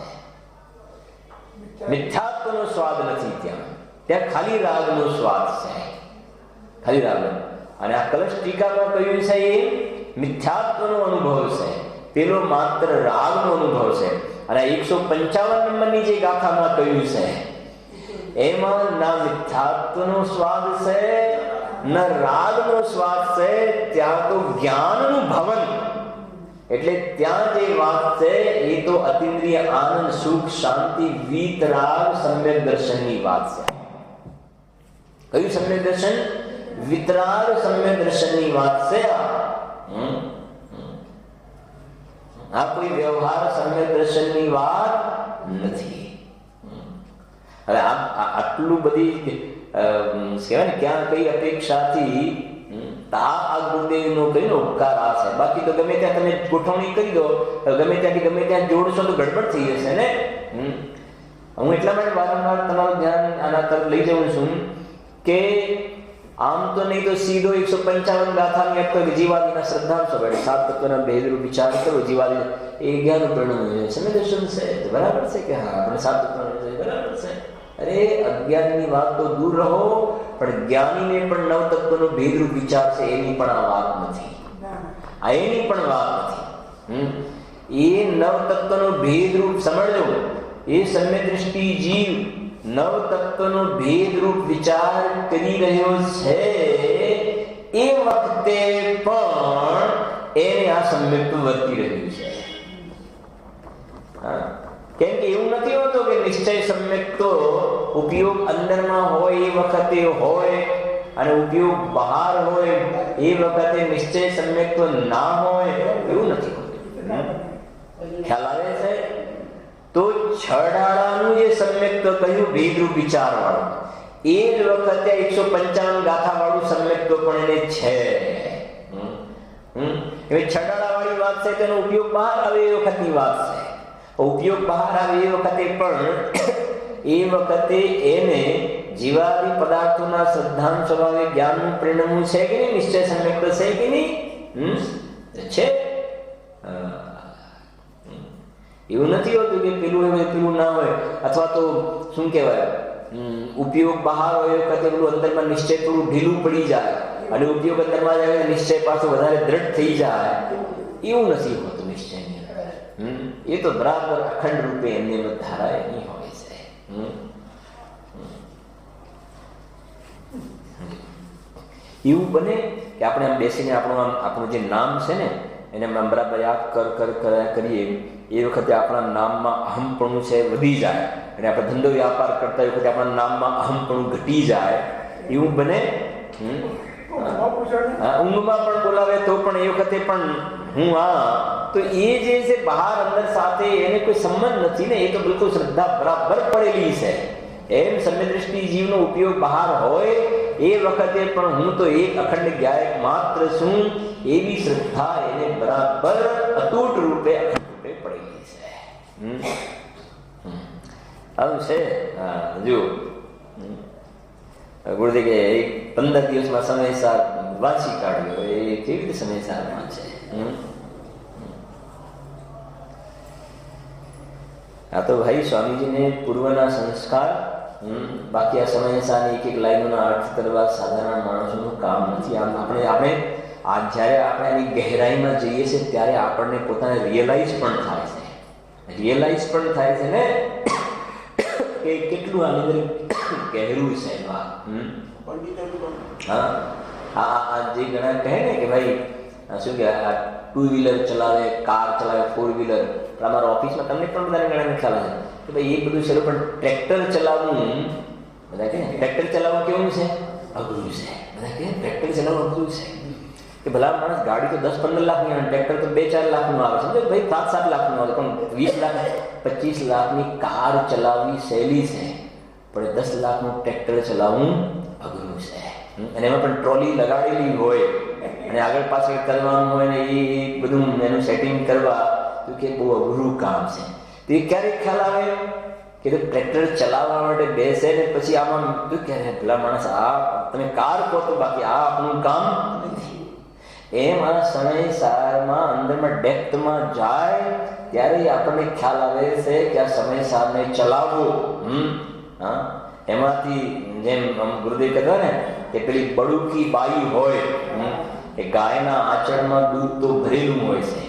મિથ્યાત્વનો સ્વાદ નથી. ત્યાં ખાલી રાગનો સ્વાદ છે, ખાલી રાગનો. અને આ કલશ ટીકામાં કહ્યું છે એ મિથ્યાત્વનો અનુભવ છે, પેલો માત્ર રાગનો અનુભવ છે. અને 155 નંબરની જે ગાથામાં કહ્યું છે એમાં ના મિથ્યાત્વનો સ્વાદ છે ન રાગનો સ્વાદ છે, ત્યાં તો જ્ઞાનનું ભવન. એટલે ત્યાં જે વાત છે એ તો અતિન્દ્રિય આનંદ, સુખ, શાંતિ, વિતરાગ, સમ્યક દર્શનની વાત છે. કયું સમ્યક દર્શન? વિતરાગ સમ્યક દર્શનની વાત છે. આ કોઈ વ્યવહાર સમ્યક દર્શનની વાત નથી. હવે આટલું બધી કહેવાય ને ક્યાં કઈ અપેક્ષાથી આ ગુરુદેવનો કઈનો ઉપકાર આ છે. બાકી તો ગમે ત્યાં તમે ગોઠવણી કરી દો, ગમે ત્યાંથી ગમે ત્યાં જોડશો તો ગડબડ થઈ જશે ને. હું એટલા માટે વારંવાર તમારું ધ્યાન આના તરફ લઈ જાઉં છું કે આમ તો નહીં તો સીધો 155 ગાથાની આપતો જીવાદિના શ્રદ્ધાંશો બેઠે 7 તત્વના ભેદરૂપ વિચાર કરો. જીવાદિ એ જ્ઞાન પરિણામ સમય દર્શન છે, બરાબર છે કે હા આપણે 7 તત્વ બરાબર છે. અરે અજ્ઞાનની વાત તો દૂર રહો, પણ જ્ઞાનીને પણ 9 તત્વનો ભેદરૂપ વિચાર છે એની પણ આ વાત નથી. આ એની પણ વાત નથી. એ 9 તત્વનો ભેદરૂપ સમજો. એ સમ્ય દૃષ્ટિ જીવ 9 તત્વનો ભેદરૂપ વિચાર કરી રહ્યો છે એ વખતે પણ એને આ સમ્યક્ત્વ વર્તી રહ્યું છે. કેમ કે એવું નથી હોતું કે નિશ્ચય સમ્યક્ત્વ ઉપયોગ અંદરમાં હોય એ વખતે હોય અને ઉપયોગ બહાર હોય એ વખતે નિશ્ચય સમ્યક્ત્વ ના હોય, એવું નથી હોતું. ખ્યાલ આવે છે? તો છડાળાનું જે સમ્યક્ત્વ કહ્યું ભેદરૂપ વિચાર વાળું, એ જ વખતે 155 ગાથા વાળું સમ્યક્ત્વ પણ એને છે. હવે છડાળા વાળી વાત છે તેનો ઉપયોગ બહાર આવે એ વખતની વાત છે. ઉપયોગ બહાર આવે એ વખતે પણ એ વખતે એને જીવાદિ પદાર્થોના શ્રદ્ધાંત સ્વભાવે જ્ઞાનનું પરિણમવું છે કે નહીં? નિશ્ચય સમ્યક્ત્વ છે કે નહીં? છે. એવું નથી હોતું કે પેલું હોય પેલું ના હોય, અથવા તો શું કહેવાય ઉપયોગ બહાર હોય વખતે પેલું અંદરમાં નિશ્ચય થોડું ઢીલું પડી જાય અને ઉપયોગ અંદરમાં જાય નિશ્ચય પાછો વધારે દ્રઢ થઈ જાય. એવું નથી હોતું નિશ્ચયની. એ તો બરાબર અખંડ રૂપે એમને ધારાયેલી હોય છે. એવું બને કે આપણે આમ બેસીને આપણું જે નામ છે ને એને આમ બરાબર યાદ કરીએ એ વખતે આપણા નામમાં અહમપણું છે વધી જાય, અને આપણે ધંધો વ્યાપાર કરતા વખતે આપણા નામમાં અહમપણું ઘટી જાય. એવું બને. ઊંઘમાં પણ બોલાવે તો પણ એ વખતે પણ હું તો એ જે છે બહાર અંદર સાથે એને કોઈ સંબંધ નથી ને. એ તો બિલકુલ શ્રદ્ધા બરાબર પડેલી છે. એમ સમ્ય દૃષ્ટિ જીવનો ઉપયોગ બહાર હોય એ વખતે પણ હું તો એક અખંડ ગાયક માત્ર છું એવી શ્રદ્ધા એને બરાબર અતૂટ રૂપે અખંડ રૂપે પડેલી છે. આવું છે. જો ગુરુદેવ કે 15 દિવસમાં સમયસાર વાંચી કાઢ્યો, એ કેવી રીતે સમયસાર વાંચે? આ તો ભાઈ સ્વામીજીને પૂર્વના સંસ્કાર, બાકી આ સમયસાર એક લાઈનોના અર્થ કરવા સાધારણ માણસોનું કામ નથી. આમ આપણે આ જ્યારે આપણે આની ગહેરાઈમાં જઈએ છીએ ત્યારે આપણને પોતાને રિયલાઇઝ પણ થાય છે ને કે કેટલું આની અંદર ગહેરું છે. હા, જે ઘણા કહે ને કે ભાઈ શું કે 2 વ્હીલર ચલાવે, કાર ચલાવે, 4 વ્હીલર. અમારા ઓફિસમાં તમને પણ બધાને ઘણા ખ્યાલ છે કે ભાઈ એ બધું છે, પણ ટ્રેક્ટર ચલાવવું, બધા કહે ટ્રેક્ટર ચલાવવું કેવું છે? અઘરું છે. બધા કહે ટ્રેક્ટર ચલાવવું અઘરું છે. કે ભલા માણસ ગાડી તો 10-15 લાખની આવે, ટ્રેક્ટર તો 2-4 લાખનું આવે. સમજો ભાઈ 7-7 લાખનું આવે, પણ 20 લાખ 25 લાખની કાર ચલાવવી સહેલી છે, પણ 10 લાખનું ટ્રેક્ટર ચલાવવું અઘરું છે. અને એમાં પણ ટ્રોલી લગાડેલી હોય અને આગળ પાછળ કરવાનું હોય ને એ બધું એનું સેટિંગ કરવા તો કે બહુ અઘરું કામ છે. તો એ ક્યારેક ખ્યાલ આવે કે ટ્રેક્ટર ચલાવવા માટે બેસે ને પછી આમાં તો ક્યારે પેલા માણસ તમે કાર કહો તો બાકી આપણું કામ નથી. એમ આ સમયસારમાં અંદરમાં ડેપ્થમાં જાય ત્યારે આપણને ખ્યાલ આવે છે કે આ સમયસારને ચલાવવું. એમાંથી જેમ ગુરુદેવ કહેતા ને કે પેલી બડુકી બાઈ હોય એ ગાયના આચળમાં દૂધ તો ભરેલું હોય છે,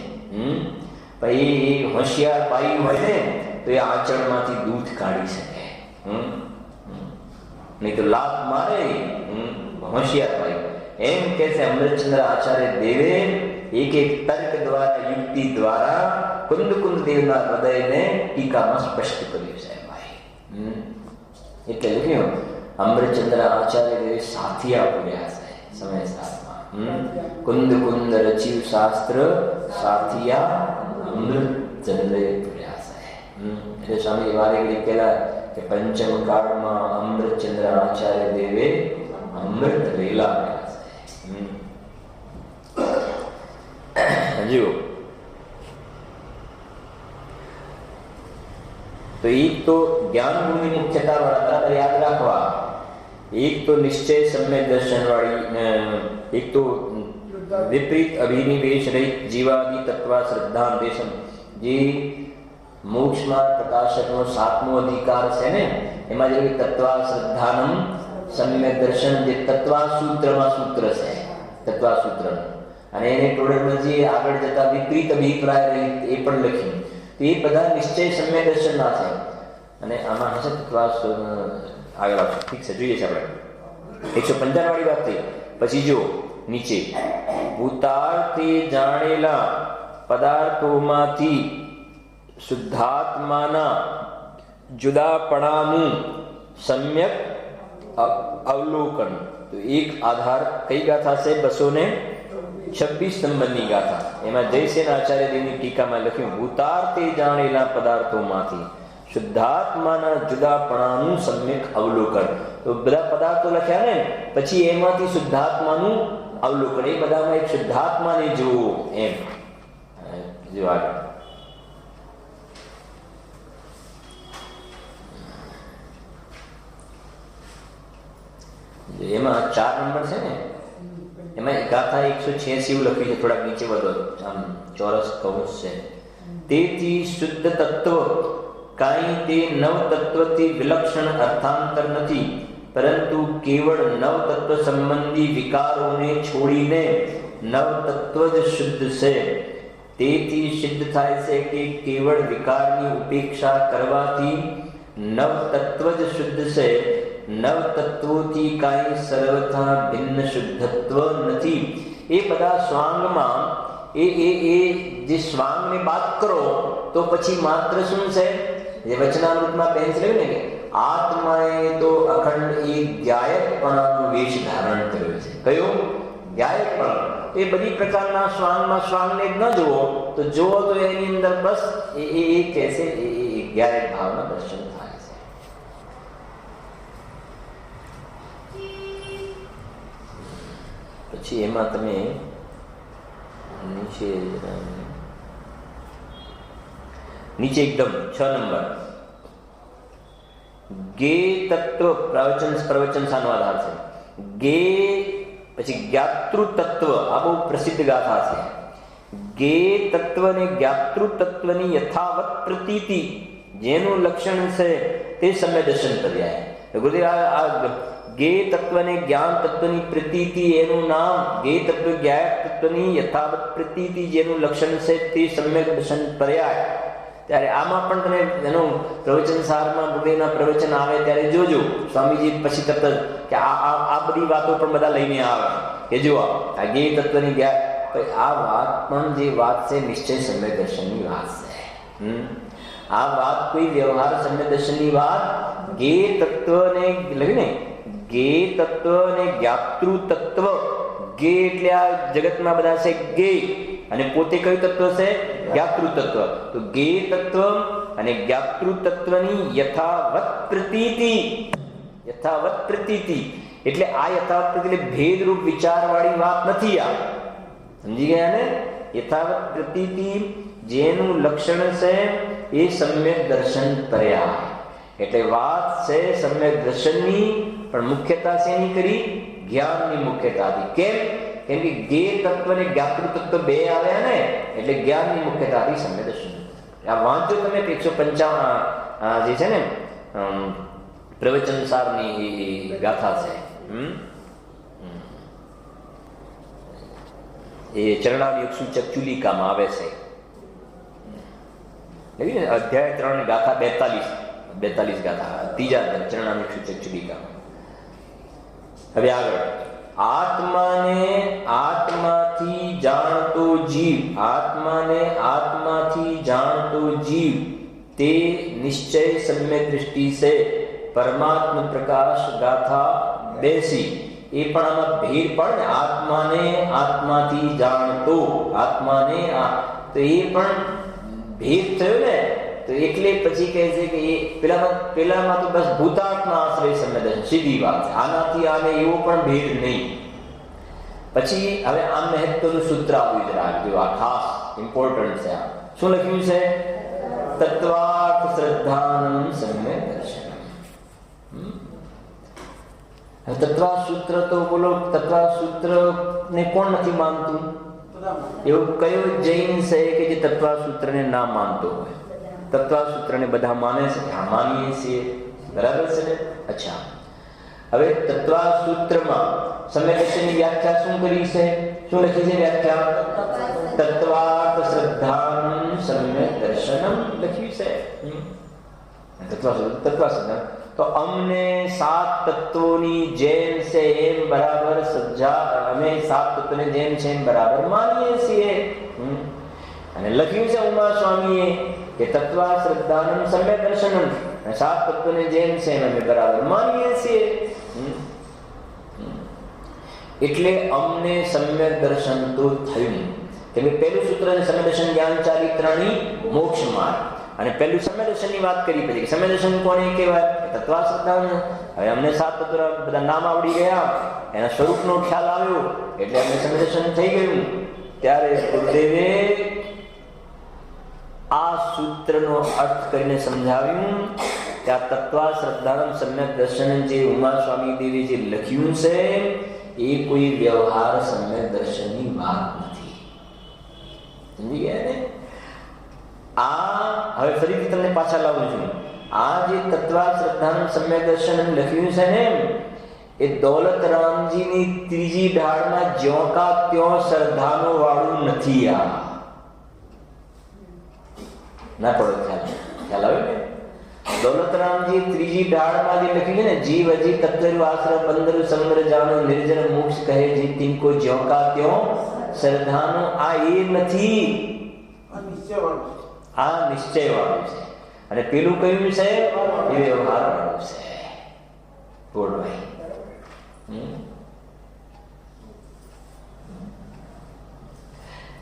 પછી હોશિયાર બાઈ હોય ને તો એ આચળમાંથી દૂધ કાઢી શકે. નહીં તો લાત મારે હોશિયાર ભાઈ. એમ કે છે અમૃતચંદ્ર આચાર્ય દેવે એક એક તર્ક દ્વારા, યુક્તિ દ્વારા કુંદ કુંદ દેવના હૃદયને ટીકામાં સ્પષ્ટ કર્યું છે ભાઈ. એટલે લખ્યું અમૃતચંદ્ર આચાર્ય દેવે સાથિયા બોલ્યા છે સમય સાથમાં. કુંદ કુંદ રચ્યું શાસ્ત્ર સાથિયા અમૃતચંદ્રે બોલ્યા છે. એટલે સ્વામી વારે ઘડી કહેલા કે પંચમ કાળમાં અમૃતચંદ્ર આચાર્ય દેવે અમૃત લીલા કર્યા છે. જુઓ તો એક તો જ્ઞાન ભૂમિ મુખ્યતા વાળા યાદ રાખવા, એક તો નિશ્ચય સમ્યક દર્શન વાળી, એક તો વિપરીત અભિનિવેશ રહિત જીવાદિ તત્વ શ્રદ્ધા દેશમ, જે મોક્ષમાં પ્રકાશકનો 7મો અધિકાર છે ને, એમાં જે તત્વ શ્રદ્ધાનમ સમ્યક દર્શન, જે તત્વાસૂત્રમાં સૂત્ર છે, તત્વાસૂત્ર, અને એને ટોળેમાં જે આગળ જતા વિપરીત અભિપ્રાય રહિત એ પણ લખ્યું. તો એ બધા નિશ્ચય સમ્યક દર્શન ના છે. અને આમાં હશે આગળ આવશે. ઠીક છે, જોઈએ છે આપણે 155 વાળી વાત થઈ. પછી જો નીચે ભૂતાર્થે જાણેલા પદાર્થોમાંથી શુદ્ધાત્માના જુદાપણાનું સમ્યક અવલોકન. તો એક આધાર કઈ ગાથા છે? 226 નંબરની ગાથા. એમાં જયસેન આચાર્ય દેવની ટીકામાં લખ્યું ભૂતાર્થે જાણેલા પદાર્થોમાંથી શુદ્ધાત્માના જુદાપણાનું સમ્યક અવલોકન. તો બધા પદાર્થો લખ્યા ને, પછી એમાંથી શુદ્ધાત્માનું અવલોકન. એ બધામાં એક શુદ્ધાત્માને જોવો એમ. જો આગળ એમાં 4 નંબર છે ને, એમાં ગાથા 186 એવું લખ્યું છે. થોડાક નીચે વધો, આમ ચોરસ કૌંસ છે. તેથી શુદ્ધ તત્વ કાંઈ તે નવ તત્વથી વિલક્ષણ અર્થાંતર નથી, પરંતુ કેવળ નવ તત્વ સંબંધી વિકારોને છોડીને નવ તત્વ જ શુદ્ધ છે. તેથી સિદ્ધ થાય છે કે કેવળ વિકારની ઉપેક્ષા કરવાથી નવ તત્વ જ શુદ્ધ છે. નવ તત્વોથી કાંઈ સર્વથા ભિન્ન શુદ્ધત્વ નથી. એ બધા સ્વાંગમાં એ જે સ્વાંગને બાદ કરો તો પછી માત્ર શું છે? જે વચનામૃતમાં પેન્સ રહ્યું ને કે આત્માએ તો અખંડ એ જ્ઞાયકપણાનો વેશ ધારણ કર્યો છે. કયો? જ્ઞાયકપણ. એ બધી પ્રકારના સ્વાંગમાં સ્વાંગને ન જુઓ, તો જુઓ તો એની અંદર બસ એ કહેશે એ જ્ઞાયક ભાવના દર્શન થાય છે. પછી એમાં તમે નીચે એકદમ 6 નંબર ગે તત્વ પ્રવચન સાનો આધાર છે. ગે પછી જ્ઞાતૃ તત્વ, આ બહુ પ્રસિદ્ધ ગાથા છે. ગે તત્વ ને જ્ઞાતૃ તત્વની યથાવત પ્રતીતિ જેનું લક્ષણ છે તે સમ્યક દર્શન પર્યાય. ગે તત્વ ને જ્ઞાન તત્વની પ્રતીતિ એનું નામ, ગે તત્વ જ્ઞાયક તત્વની યથાવત પ્રતીતિ જેનું લક્ષણ છે તે સમ્યક દર્શન પર્યાય. ત્યારે આમાં પણ તમે એનું પ્રવચન સારમાં ગુરુદેવના પ્રવચન આવે ત્યારે જોજો, સ્વામીજી પછી તરત કે આ બધી વાતો પણ બધા લઈને આવે કે જો આ ગે તત્વની આ વાત પણ જે વાત છે નિશ્ચય સમ્યક દર્શનની વાત છે. આ વાત કોઈ વ્યવહાર સમ્યક દર્શનની વાત ગે તત્વને લઈને ગે તત્વ ને જ્ઞાતૃ તત્વ. ગે એટલે આ જગતમાં બધા છે ગે, અને પોતે કયું તત્વ છે? જ્ઞાતૃ તત્વ. તો ગે તત્વ અને જ્ઞાતૃ તત્વની યથાવત પ્રતીતિ. યથાવત પ્રતીતિ એટલે આ યથાવત પ્રતીતિ એટલે ભેદરૂપ વિચાર વાળી વાત નથી. આ સમજી ગયા ને? યથાવત પ્રતીતિ જેનું લક્ષણ છે એ સમ્યક દર્શન પર્યાય. એટલે વાત છે સમ્યક દર્શનની, પણ મુખ્યતા શેની કરી? જ્ઞાનની મુખ્યતાથી. કેમ? કેમ કે ગે તત્વ ને જ્ઞાતૃ તત્વ બે આવ્યા ને, એટલે જ્ઞાનની મુખ્યતાથી સમ્યક દર્શન. આ વાંચો તમે 155 જે છે ને પ્રવચન સારની ગાથા છે. એ ચરણાની સૂચક ચુલિકામાં આવે છે. અધ્યાય 3 ગાથા 42 ગાથા, ત્રીજા ચરણાની સૂચક ચુલિકામાં. હવે આગળ, આત્માને આત્માથી જાણતો જીવ, આત્માને આત્માથી જાણતો જીવ તે નિશ્ચય સમ્યક દૃષ્ટિ સે પરમાત્મ પ્રકાશ ગાથા બેસી. એ પણ આમાં ભેદ પડે ને, આત્માને આત્માથી જાણતો, આત્માને તો એ પણ ભેદ થયો ને. તો એટલે પછી કહે છે કે એ પેલામાં તો બસ ભૂતાત્મા આશ્રય સંવેદન, સીધી વાત છે. આનાથી આને એવો પણ ભેદ નહીં. પછી હવે આ મહત્વનું સૂત્ર આવ્યું જરા, જો આ ખાસ ઇમ્પોર્ટન્ટ છે. આ શું લખ્યું છે? તત્વાર્થ શ્રદ્ધાનમ સમ્યક દર્શન. તત્વા સૂત્ર તો બોલો, તત્વા સૂત્ર ને કોણ નથી માનતું? એવું કયો જૈન છે કે જે તત્વા સૂત્રને ના માનતો હોય? તત્વા સૂત્રને બધા માને છે, હા માનીએ છીએ, બરાબર છે ને? અચ્છા, હવે તત્વા સૂત્રમાં સમ્યક દર્શનની વ્યાખ્યા શું કરી છે? શું લખી છે વ્યાખ્યા? તત્વાર્થ શ્રદ્ધાનમ સમ્યક દર્શનમ લખ્યું છે. તત્વા સૂત્ર તો અમને 7 તત્વોની જેમ છે એમ બરાબર સજા, અમે 7 તત્વને જેમ છે એમ બરાબર માનીએ છીએ. અને લખ્યું છે ઉમા સ્વામીએ કે તત્વા શ્રદ્ધાનમ સમ્યક દર્શનમ, 7 તત્વને જેમ છે એમ અમે બરાબર માનીએ છીએ. એટલે અમને સમ્યક દર્શન તો થયું. કેમ કે પહેલું સૂત્ર છે સમ્યક દર્શન જ્ઞાન ચારિત્રાણી મોક્ષ માર્ગ, અને પહેલું સમ્યક દર્શનની વાત કરી. પછી સમ્યક દર્શન કોને કહેવાય? તત્વા શ્રદ્ધાન. હવે અમને 7 તત્વ બધા નામ આવડી ગયા, એના સ્વરૂપનો ખ્યાલ આવ્યો, એટલે અમને સમ્યક દર્શન થઈ ગયું. ત્યારે ગુરુદેવે આ સૂત્રનો અર્થ કરીને સમજાવ્યું કે આ તત્વા શ્રદ્ધાનમ સમ્યક દર્શન જે ઉમા સ્વામી દેવે જે લખ્યું છે એ કોઈ વ્યવહાર સમ્યક દર્શનની વાત નથી. સમજી ગયા ને? આ હવે ફરીથી તમને પાછા લાવું છું. આ જે તત્વા શ્રદ્ધાનમ સમ્યક દર્શન લખ્યું છે ને, એ દોલતરામજીની ત્રીજી ઢાળમાં જ્યો કા ત્યો શ્રદ્ધાનો વાળું નથી. આ ના પડો ખ્યાલ આવે ને? દોલતરામજી ત્રીજી ઢાળમાં જે લખ્યું છે ને, જીવ અજી તત્વ આશ્રય બંદર સમર જાણો નિર્જર મોક્ષ કહે જી તિનકો જ્યો કા ત્યો શ્રદ્ધાનો, આ એ નથી. આ નિશ્ચય વાળું છે. અને પેલું કયું છે? એ વ્યવહાર વાળું છે. બોલવાય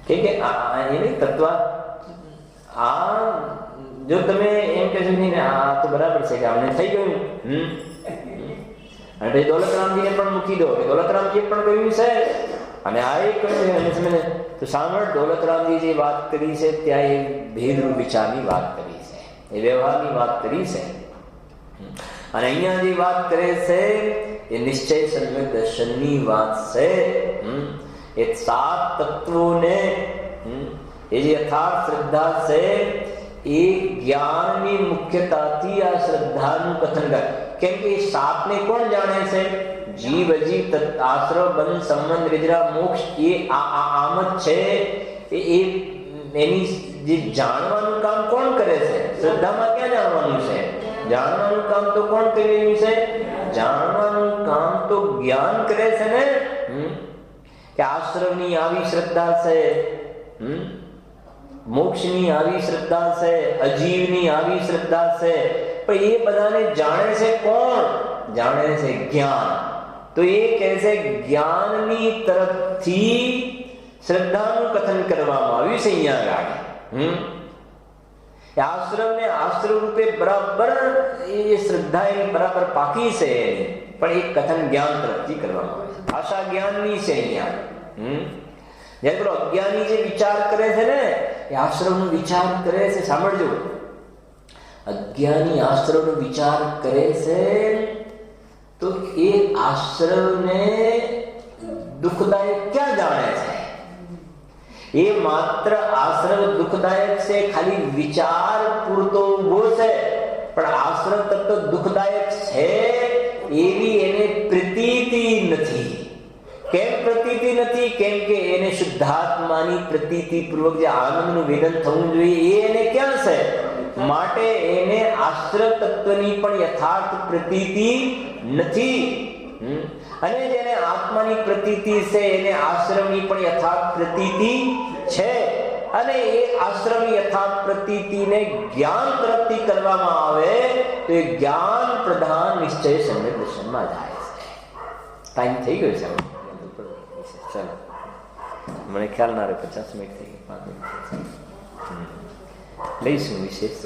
કે એને તત્વ આ જો તમે એમ કહેશો નહીં આ તો બરાબર છે કે અમને થઈ ગયું, અને પછી દોલતરામજીને પણ મૂકી દો કે દોલતરામજીએ પણ કહ્યું છે અને આ એક કહ્યું છે, તો સાંભળ, દોલતરામજી જે વાત કરી છે ત્યાં એ ભેદરૂપ વિચારની વાત કરી છે, એ વ્યવહારની વાત કરી છે. અને અહીંયા જે વાત કરે છે એ નિશ્ચય સમ્યક દર્શનની વાત છે. એ 7 તત્વોને એ જે યથાર્થ શ્રદ્ધા છે એ જ્ઞાનની મુખ્યતાથી આ શ્રદ્ધાનું કથન કરે. કેમ કે 7 ને કોણ જાણે છે? જીવ અજીવ આશ્રવ બંધ સંબંધ વિદ્રા મોક્ષ. એ આમ જ છે. એ એની જે જાણવાનું કામ કોણ કરે છે? શ્રદ્ધામાં ક્યાં જાણવાનું છે? જાણવાનું કામ તો કોણ કરી રહ્યું છે? જાણવાનું કામ તો જ્ઞાન કરે છે ને. કે આશ્રવની આવી શ્રદ્ધા છે, મોક્ષની આવી શ્રદ્ધા છે, અજીવની આવી શ્રદ્ધા છે, પણ એ બધાને જાણે છે કોણ? જાણે છે જ્ઞાન. તો એ કહે છે જ્ઞાનની તરફથી શ્રદ્ધાનું કથન કરવામાં આવ્યું છે અહીંયા આગળ. આશ્રવને આશ્રવ રૂપે બરાબર એ શ્રદ્ધા એની બરાબર પાકી છે, પણ એ કથન જ્ઞાન તરફથી કરવામાં આવે છે. ભાષા જ્ઞાનની છે અહીંયા. જ્યારે પેલો અજ્ઞાની જે વિચાર કરે છે ને, એ આશ્રવનો વિચાર કરે છે. સાંભળજો, અજ્ઞાની આશ્રવનો વિચાર કરે છે તો એ આશ્રવને દુઃખદાયક ક્યાં જાણે છે? એ માત્ર આશ્રવ દુઃખદાયક છે ખાલી વિચાર પૂરતો ઉભો છે, પણ આશ્રવ તત્વ દુઃખદાયક છે એવી એને પ્રતીતિ નથી. કેમ પ્રતીતિ નથી? કેમ કે એને શુદ્ધાત્માની પ્રતીતિ પૂર્વક જે આનંદનું વેદન થવું જોઈએ એ એને ક્યાં છે? માટે એને આશ્રવ તત્વની પણ યથાર્થ પ્રતીતિ નથી. અને જેને આત્માની પ્રતીતિ છે એને આશ્રમની પણ યથાર્થ પ્રતીતિ છે. અને એ આશ્રમ યથાર્થ પ્રતીતિને જ્ઞાન તરફથી કરવામાં આવે તો એ જ્ઞાન પ્રધાન નિશ્ચય સમ્યક દર્શનમાં જાય છે. ટાઈમ થઈ ગયો છે. ચાલો, મને ખ્યાલ ના રહે 50 મિનિટ થઈ ગઈ, 5 મિનિટ લઈશું વિશેષ.